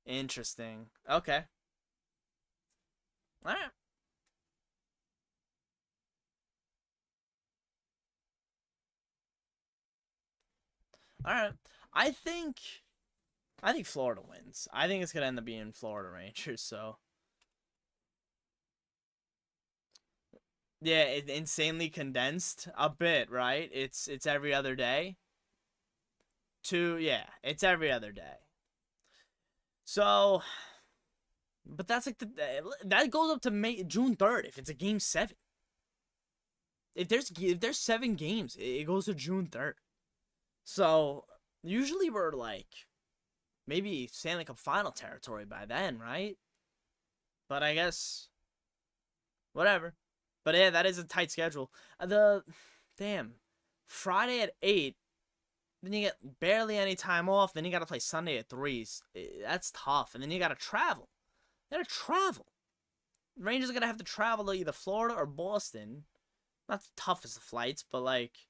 [SPEAKER 1] interesting. Okay. All right. All right. I think Florida wins. I think it's gonna end up being Florida Rangers. So yeah, it's insanely condensed a bit, right? It's every other day. Yeah, it's every other day. So, but that's like that goes up to June 3rd if it's a game 7. If there's 7 games, it goes to June 3rd. So usually we're like maybe Stanley Cup final territory by then, right? But I guess whatever. But yeah, that is a tight schedule. Damn, Friday at 8. Then you get barely any time off. Then you got to play Sunday at 3. That's tough. And then you got to travel. Rangers are going to have to travel to either Florida or Boston. Not the toughest of flights, but like...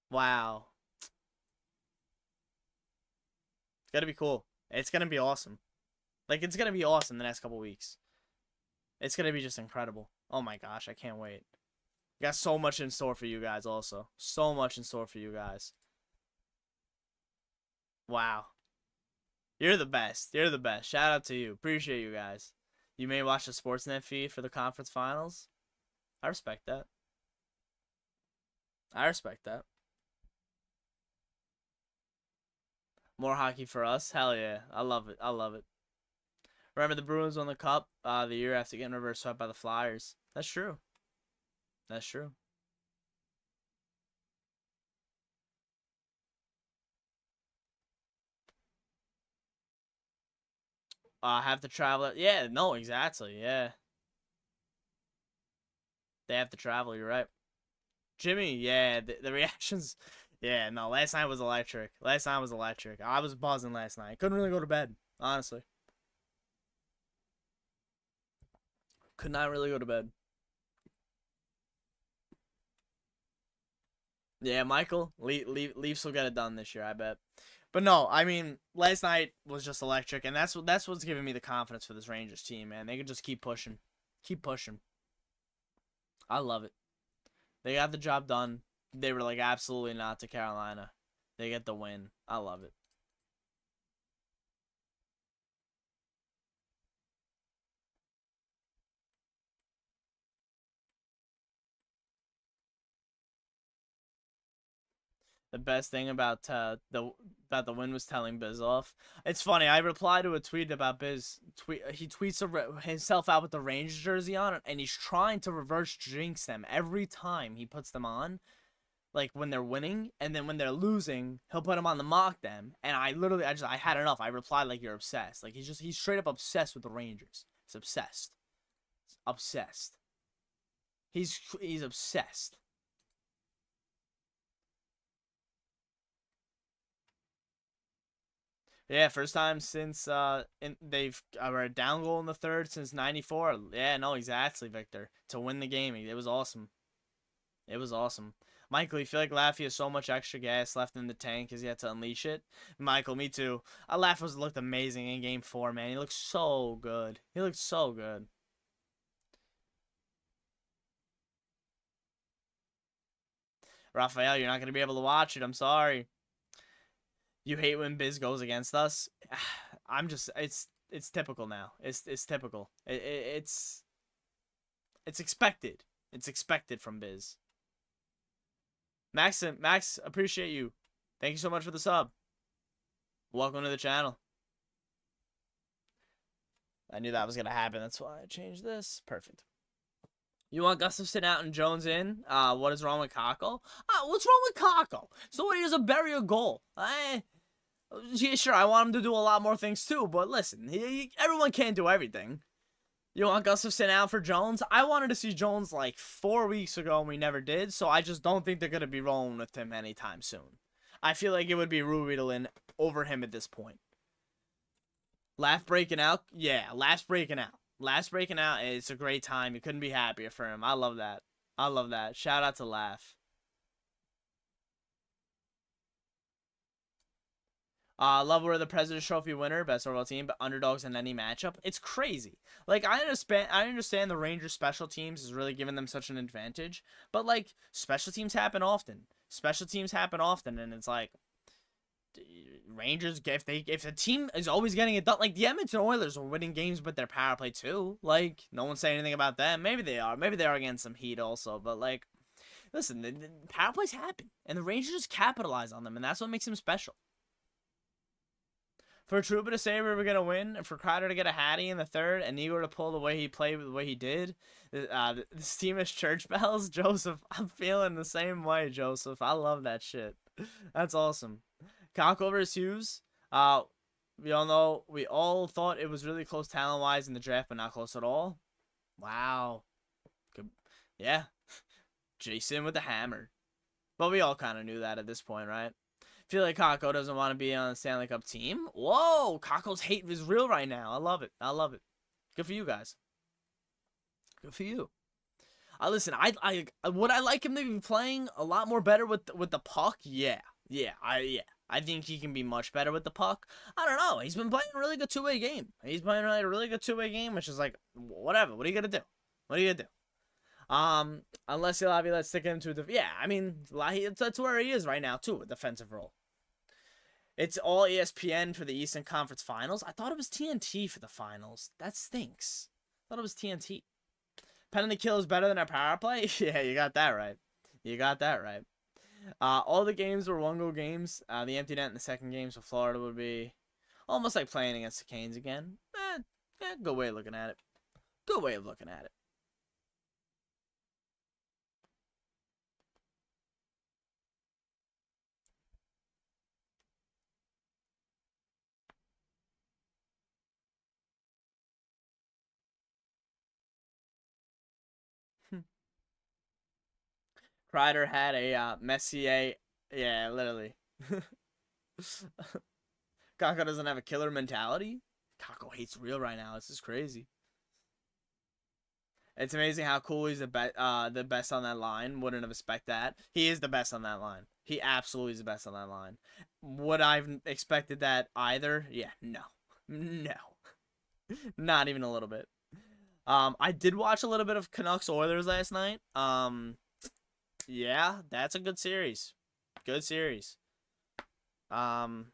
[SPEAKER 1] Wow. It's going to be cool. It's going to be awesome. Like, it's going to be awesome the next couple weeks. It's going to be just incredible. Oh my gosh, I can't wait. Got so much in store for you guys also. So much in store for you guys. Wow. You're the best. You're the best. Shout out to you. Appreciate you guys. You may watch the Sportsnet feed for the conference finals. I respect that. More hockey for us. Hell yeah. I love it. Remember the Bruins won the Cup the year after getting reverse swept by the Flyers. That's true. That's true. Have to travel. Yeah, no, exactly. Yeah. They have to travel. You're right. Jimmy, yeah, the reactions. Yeah, no, last night was electric. Last night was electric. I was buzzing last night. Couldn't really go to bed, honestly. Could not really go to bed. Yeah, Michael, Leafs will get it done this year, I bet. But no, I mean, last night was just electric, and that's what's giving me the confidence for this Rangers team, man. They can just keep pushing, keep pushing. I love it. They got the job done. They were like absolutely not to Carolina. They get the win. I love it. The best thing about the win was telling Biz off. It's funny. I replied to a tweet about Biz. He tweets himself out with the Rangers jersey on, and he's trying to reverse jinx them every time he puts them on. Like when they're winning, and then when they're losing, he'll put them on the mock them. And I had enough. I replied like, you're obsessed. Like he's straight up obsessed with the Rangers. He's obsessed. He's obsessed. He's obsessed. Yeah, first time since they've were a down goal in the third since '94. Yeah, no, exactly, Victor. To win the game, it was awesome. It was awesome. Michael, you feel like Laffy has so much extra gas left in the tank because he had to unleash it? Michael, me too. Laff looked amazing in Game 4, man. He looked so good. He looked so good. Raphael, you're not going to be able to watch it. I'm sorry. You hate when Biz goes against us. I'm just it's typical now. It's typical. It's expected. It's expected from Biz. Max, appreciate you. Thank you so much for the sub. Welcome to the channel. I knew that was gonna happen. That's why I changed this. Perfect. You want Gustafson out and Jones in? What is wrong with Kako? What's wrong with Kako? So he doesn't bury a goal. Yeah, sure, I want him to do a lot more things too, but listen, everyone can't do everything. You want Gustafson out for Jones? I wanted to see Jones like 4 weeks ago and we never did, so I just don't think they're going to be rolling with him anytime soon. I feel like it would be Ruhwedel over him at this point. Laugh breaking out? Yeah, Laugh's breaking out. Laugh's breaking out, it's a great time. You couldn't be happier for him. I love that. I love that. Shout out to Laugh. Love we're the President's Trophy winner, best overall team, but underdogs in any matchup. It's crazy. Like I understand the Rangers special teams is really giving them such an advantage, but like special teams happen often. Special teams happen often, and it's like Rangers if the team is always getting it done, like the Edmonton Oilers are winning games with their power play too. Like no one's saying anything about them. Maybe they are. Maybe they are getting some heat also, but like listen, the power plays happen, and the Rangers just capitalize on them, and that's what makes them special. For Trouba to say we were going to win, and for Kryder to get a hattie in the third, and Igor to pull the way he played the way he did, this team is church bells. Joseph, I'm feeling the same way, Joseph. I love that shit. That's awesome. Kako versus Hughes. We all thought it was really close talent-wise in the draft, but not close at all. Wow. Good. Yeah. Jason with the hammer. But we all kind of knew that at this point, right? Feel like Kako doesn't want to be on the Stanley Cup team. Whoa, Kako's hate is real right now. I love it. I love it. Good for you guys. Good for you. Listen, would I like him to be playing a lot more better with the puck? Yeah. I think he can be much better with the puck. I don't know. He's been playing a really good two-way game. He's playing like a really good two-way game, which is like whatever. What are you gonna do? What are you gonna do? Unless let's stick him to the I mean, that's where he is right now too, a defensive role. It's all ESPN for the Eastern Conference Finals. I thought it was TNT for the finals. That stinks. I thought it was TNT. Penalty kill is better than our power play. Yeah, you got that right. You got that right. All the games were one-goal games. The empty net in the second game, so Florida would be almost like playing against the Canes again. Good way of looking at it. Good way of looking at it. Kreider had a Messier. Yeah, literally. Kako doesn't have a killer mentality. Kako hates real right now. This is crazy. It's amazing how cool he's the best on that line. Wouldn't have expected that. He is the best on that line. He absolutely is the best on that line. Would I've expected that either? Yeah, no. No. Not even a little bit. I did watch a little bit of Canucks Oilers last night. Yeah, that's a good series. Good series. Yeah.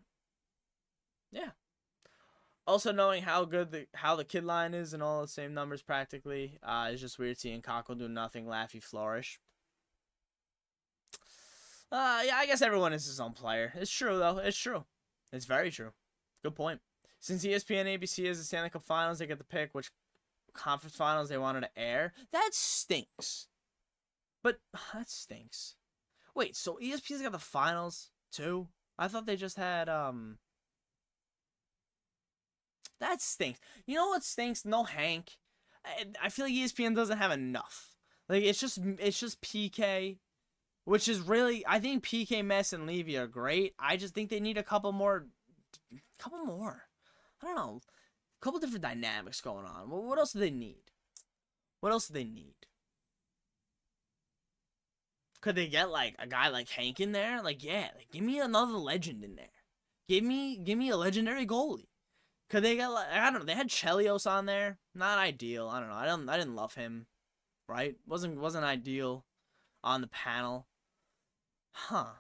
[SPEAKER 1] Also knowing how good the kid line is and all the same numbers practically, is just weird seeing Kako do nothing, Laffy flourish. Yeah, I guess everyone is his own player. It's true though. It's true. It's very true. Good point. Since ESPN ABC is the Stanley Cup Finals, they get to pick which conference finals they wanted to air. That stinks. But that stinks. Wait, so ESPN's got the finals too? I thought they just had That stinks. You know what stinks? No Hank. I feel like ESPN doesn't have enough. Like it's just PK, which is really, I think PK, Mess, and Levy are great. I just think they need a couple more. I don't know. A couple different dynamics going on. What else do they need? What else do they need? Could they get like a guy like Hank in there? Like, yeah, like give me another legend in there. Give me a legendary goalie. Could they get like, I don't know, they had Chelios on there. Not ideal. I don't know. I didn't love him. Right? Wasn't ideal on the panel. Huh.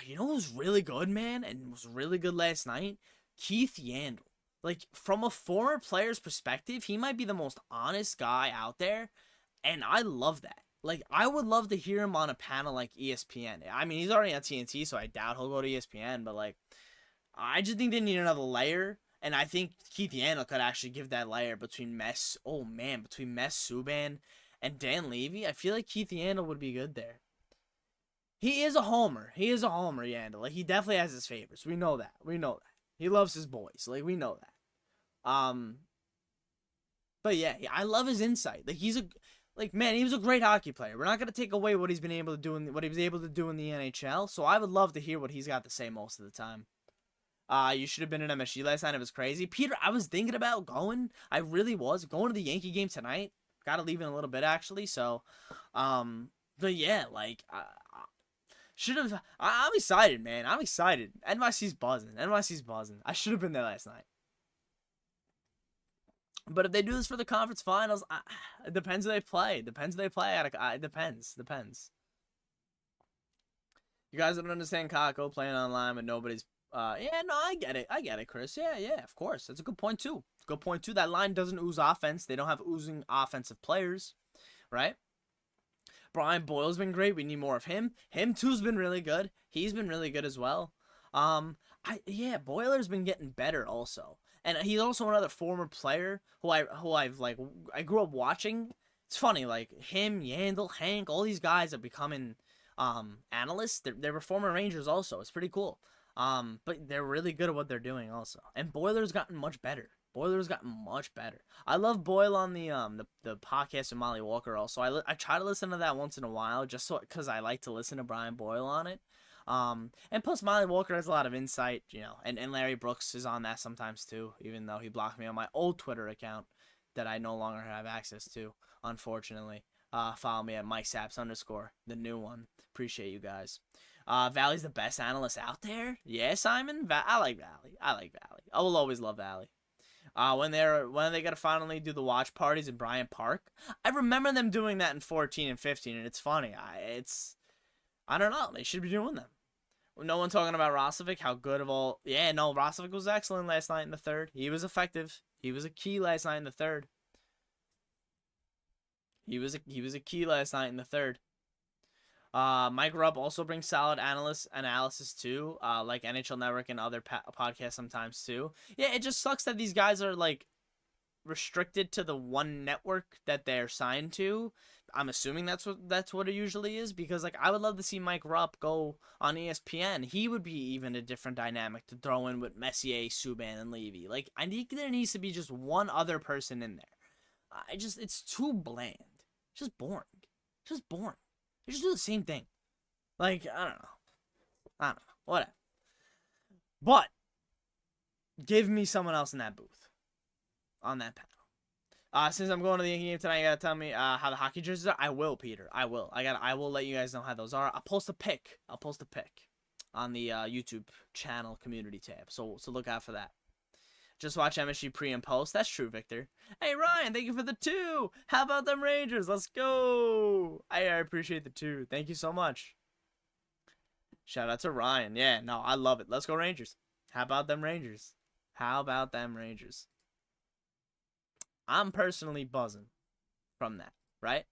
[SPEAKER 1] You know who was really good, man, and was really good last night? Keith Yandel. Like, from a former player's perspective, he might be the most honest guy out there, and I love that. Like, I would love to hear him on a panel like ESPN. I mean, he's already on TNT, so I doubt he'll go to ESPN, but, like, I just think they need another layer, and I think Keith Yandel could actually give that layer between Mess, Subban, and Dan Levy. I feel like Keith Yandel would be good there. He is a homer. Yandel. Like, he definitely has his favorites. We know that. He loves his boys. Like, we know that. But yeah, I love his insight. Like, he was a great hockey player. We're not gonna take away what he's been able to do what he was able to do in the NHL. So I would love to hear what he's got to say most of the time. You should have been in MSG last night. It was crazy. Peter, I was thinking about going. I really was going to the Yankee game tonight. Gotta leave in a little bit actually. So, but yeah, like, I'm excited, man. I'm excited. NYC's buzzing. I should have been there last night. But if they do this for the conference finals, it depends who they play. It depends. You guys don't understand Kako playing online, but nobody's. Yeah, no, I get it, Chris. Yeah, of course. That's a good point too. That line doesn't ooze offense. They don't have oozing offensive players, right? Brian Boyle's been great. We need more of him. Him too's been really good. He's been really good as well. Boiler's been getting better also. And he's also another former player who I grew up watching. It's funny, like him, Yandel, Hank, all these guys are becoming analysts. They were former Rangers also. It's pretty cool. But they're really good at what they're doing also. And Boiler's gotten much better. I love Boyle on the podcast with Molly Walker also. I try to listen to that once in a while just because I like to listen to Brian Boyle on it. And plus Molly Walker has a lot of insight, you know, and Larry Brooks is on that sometimes too, even though he blocked me on my old Twitter account that I no longer have access to, unfortunately. Follow me at Saps _ the new one. Appreciate you guys. Valley's the best analyst out there. Yeah, Simon. I like Valley. I will always love Valley. When are they gonna finally do the watch parties in Bryant Park? I remember them doing that in 14 and 15, and it's funny. I don't know. They should be doing them. No one talking about Roslovic. How good of all? Yeah, no. Roslovic was excellent last night in the third. He was effective. He was a key last night in the third. Mike Rupp also brings solid analysis too, like NHL Network and other podcasts sometimes too. Yeah, it just sucks that these guys are like restricted to the one network that they're signed to. I'm assuming that's what it usually is, because like I would love to see Mike Rupp go on ESPN. He would be even a different dynamic to throw in with Messier, Subban, and Levy. Like I think there needs to be just one other person in there. It's too bland. It's just boring. It's just boring. They just do the same thing. Like I don't know. Whatever. But give me someone else in that booth, on that panel. Since I'm going to the Yankee game tonight, you gotta tell me how the hockey jerseys are. I will, Peter. I will. I will let you guys know how those are. I'll post a pic on the YouTube channel community tab. So look out for that. Just watch MSG pre and post. That's true, Victor. Hey Ryan, thank you for the 2. How about them Rangers? Let's go. I appreciate the 2. Thank you so much. Shout out to Ryan. Yeah, no, I love it. Let's go Rangers. How about them Rangers? How about them Rangers? I'm personally buzzing from that, right?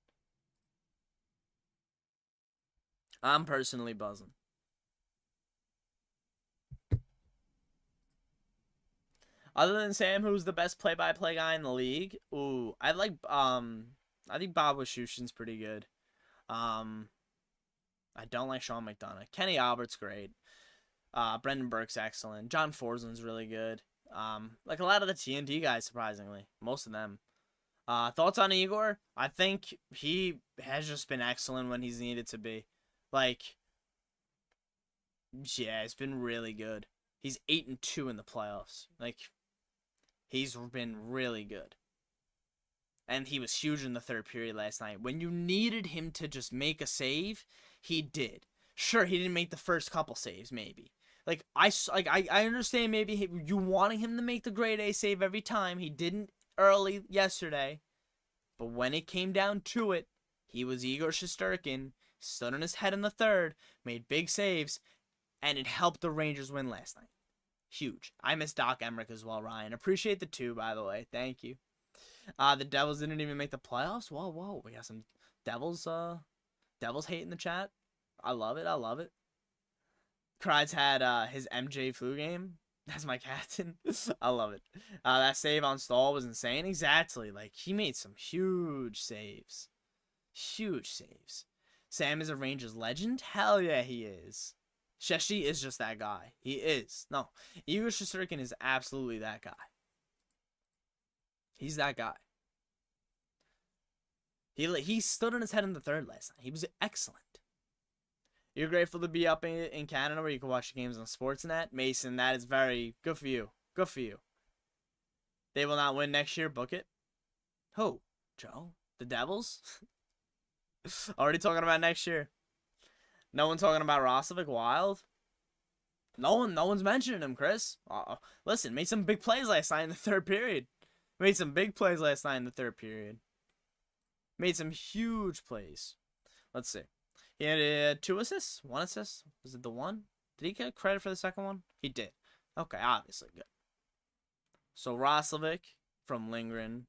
[SPEAKER 1] I'm personally buzzing. Other than Sam, who's the best play-by-play guy in the league? Ooh, I think Bob Wischusen's pretty good. I don't like Sean McDonough. Kenny Albert's great. Brendan Burke's excellent. John Forsland's really good. Like a lot of the TNT guys, surprisingly. Most of them. Thoughts on Igor? I think he has just been excellent when he's needed to be. Like, yeah, it's been really good. He's 8-2 in the playoffs. Like, he's been really good. And he was huge in the third period last night. When you needed him to just make a save, he did. Sure, he didn't make the first couple saves, maybe. Like I understand maybe you wanting him to make the grade A save every time. He didn't early yesterday. But when it came down to it, he was Igor Shesterkin, stood on his head in the third, made big saves, and it helped the Rangers win last night. Huge. I miss Doc Emmerich as well, Ryan. Appreciate the 2, by the way. Thank you. The Devils didn't even make the playoffs? Whoa. We got some Devils hate in the chat. I love it. Kreider had his MJ flu game. That's my captain. I love it. That save on Stahl was insane. Exactly. Like, he made some huge saves. Sam is a Rangers legend? Hell yeah, he is. Sheshi is just that guy. He is. No, Igor Shesterkin is absolutely that guy. He's that guy. He stood on his head in the third last night. He was excellent. You're grateful to be up in Canada where you can watch the games on Sportsnet. Mason, that is very good for you. Good for you. They will not win next year. Book it. Who? Joe? The Devils? Already talking about next year. No one talking about Roslovic Wild? No one's mentioning him, Chris. Listen, made some big plays last night in the third period. Made some huge plays. Let's see. He had 2 assists? 1 assist? Was it the 1? Did he get credit for the second one? He did. Okay, obviously good. So Roslovic from Lindgren.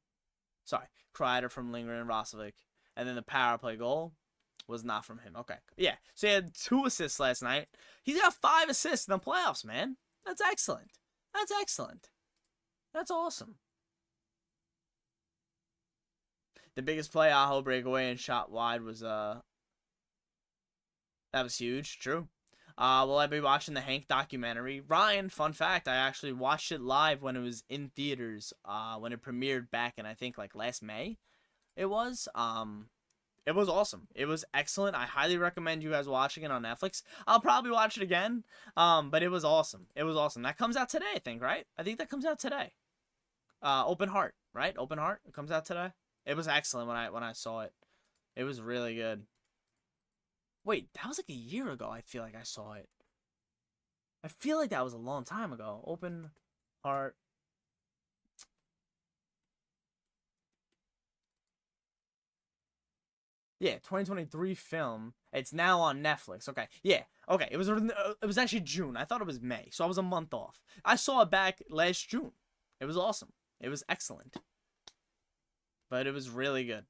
[SPEAKER 1] Sorry, Kreider from Lindgren and Roslovic. And then the power play goal was not from him. Okay, yeah. So he had 2 assists last night. He's got 5 assists in the playoffs, man. That's excellent. That's awesome. The biggest play, Aho breakaway and shot wide was that was huge. True. Will I be watching the Hank documentary? Ryan, fun fact, I actually watched it live when it was in theaters. When it premiered back in, I think, like last May. It was. It was awesome. It was excellent. I highly recommend you guys watching it on Netflix. I'll probably watch it again. But it was awesome. That comes out today, I think, right? I think that comes out today. Open Heart, right? Open Heart. It comes out today. It was excellent when I saw it. It was really good. Wait, that was like a year ago, I feel like I saw it. I feel like that was a long time ago. Open Heart. Yeah, 2023 film. It's now on Netflix. Okay, yeah. Okay, it was actually June. I thought it was May, so I was a month off. I saw it back last June. It was awesome. It was excellent. But it was really good.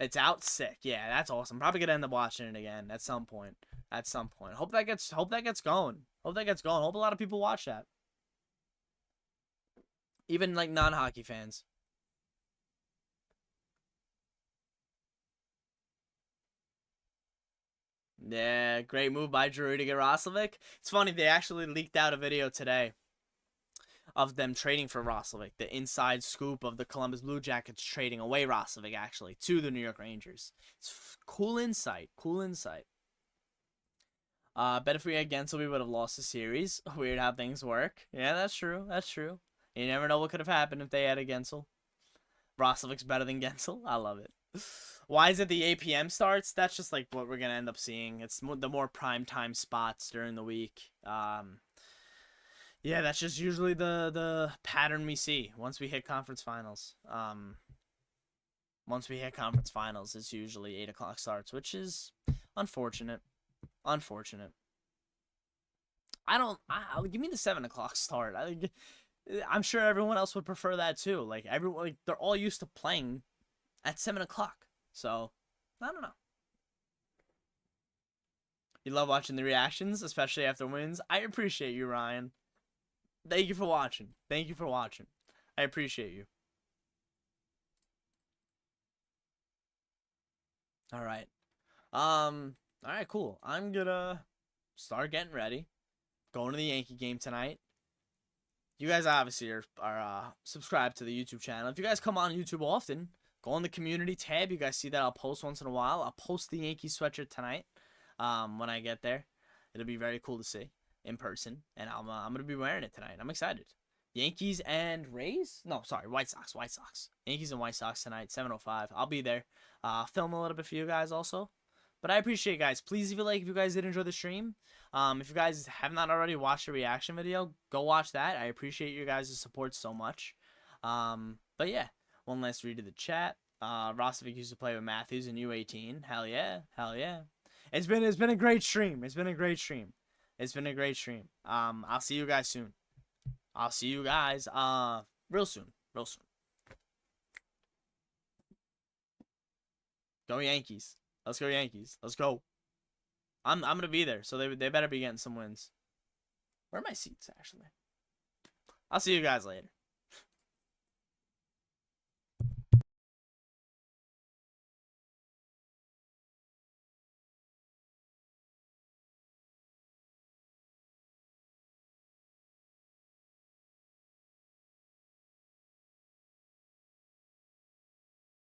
[SPEAKER 1] It's out sick. Yeah, that's awesome. Probably gonna end up watching it again at some point. Hope that gets going. Hope a lot of people watch that. Even like non-hockey fans. Yeah, great move by Drew to get Roslovic. It's funny, they actually leaked out a video today of them trading for Roslovic. The inside scoop of the Columbus Blue Jackets trading away Roslovic, actually, to the New York Rangers. It's cool insight. Cool insight. Bet if we had Gensel, we would have lost the series. Weird how things work. Yeah, that's true. That's true. You never know what could have happened if they had a Gensel. Roslovic's better than Gensel. I love it. Why is it the 8 p.m. starts? That's just like what we're gonna end up seeing. It's the more prime time spots during the week. Yeah, that's just usually the pattern we see once we hit conference finals. Once we hit conference finals, it's usually 8 o'clock starts, which is unfortunate. Unfortunate. I'll give me the 7 o'clock start. I'm sure everyone else would prefer that too. Like everyone, like they're all used to playing at 7 o'clock. So I don't know. You love watching the reactions, especially after wins. I appreciate you, Ryan. Thank you for watching. Thank you for watching. I appreciate you. All right. All right, cool. I'm gonna start getting ready. Going to the Yankee game tonight. You guys obviously are subscribed to the YouTube channel. If you guys come on YouTube often, go on the community tab. You guys see that I'll post once in a while. I'll post the Yankee sweatshirt tonight. When I get there, it'll be very cool to see in person, and I'm gonna be wearing it tonight. I'm excited. Yankees and Rays? No, sorry, White Sox. White Sox. Yankees and White Sox tonight, 7:05. I'll be there. Film a little bit for you guys also. But I appreciate it, guys. Please leave a like if you guys did enjoy the stream. If you guys have not already watched the reaction video, go watch that. I appreciate you guys' support so much. But yeah, one last read of the chat. Roslovic used to play with Matthews in U18. Hell yeah, hell yeah. It's been a great stream. It's been a great stream. It's been a great stream. I'll see you guys soon. I'll see you guys real soon. Real soon. Go Yankees. Let's go Yankees. Let's go. I'm gonna be there, so they better be getting some wins. Where are my seats actually? I'll see you guys later.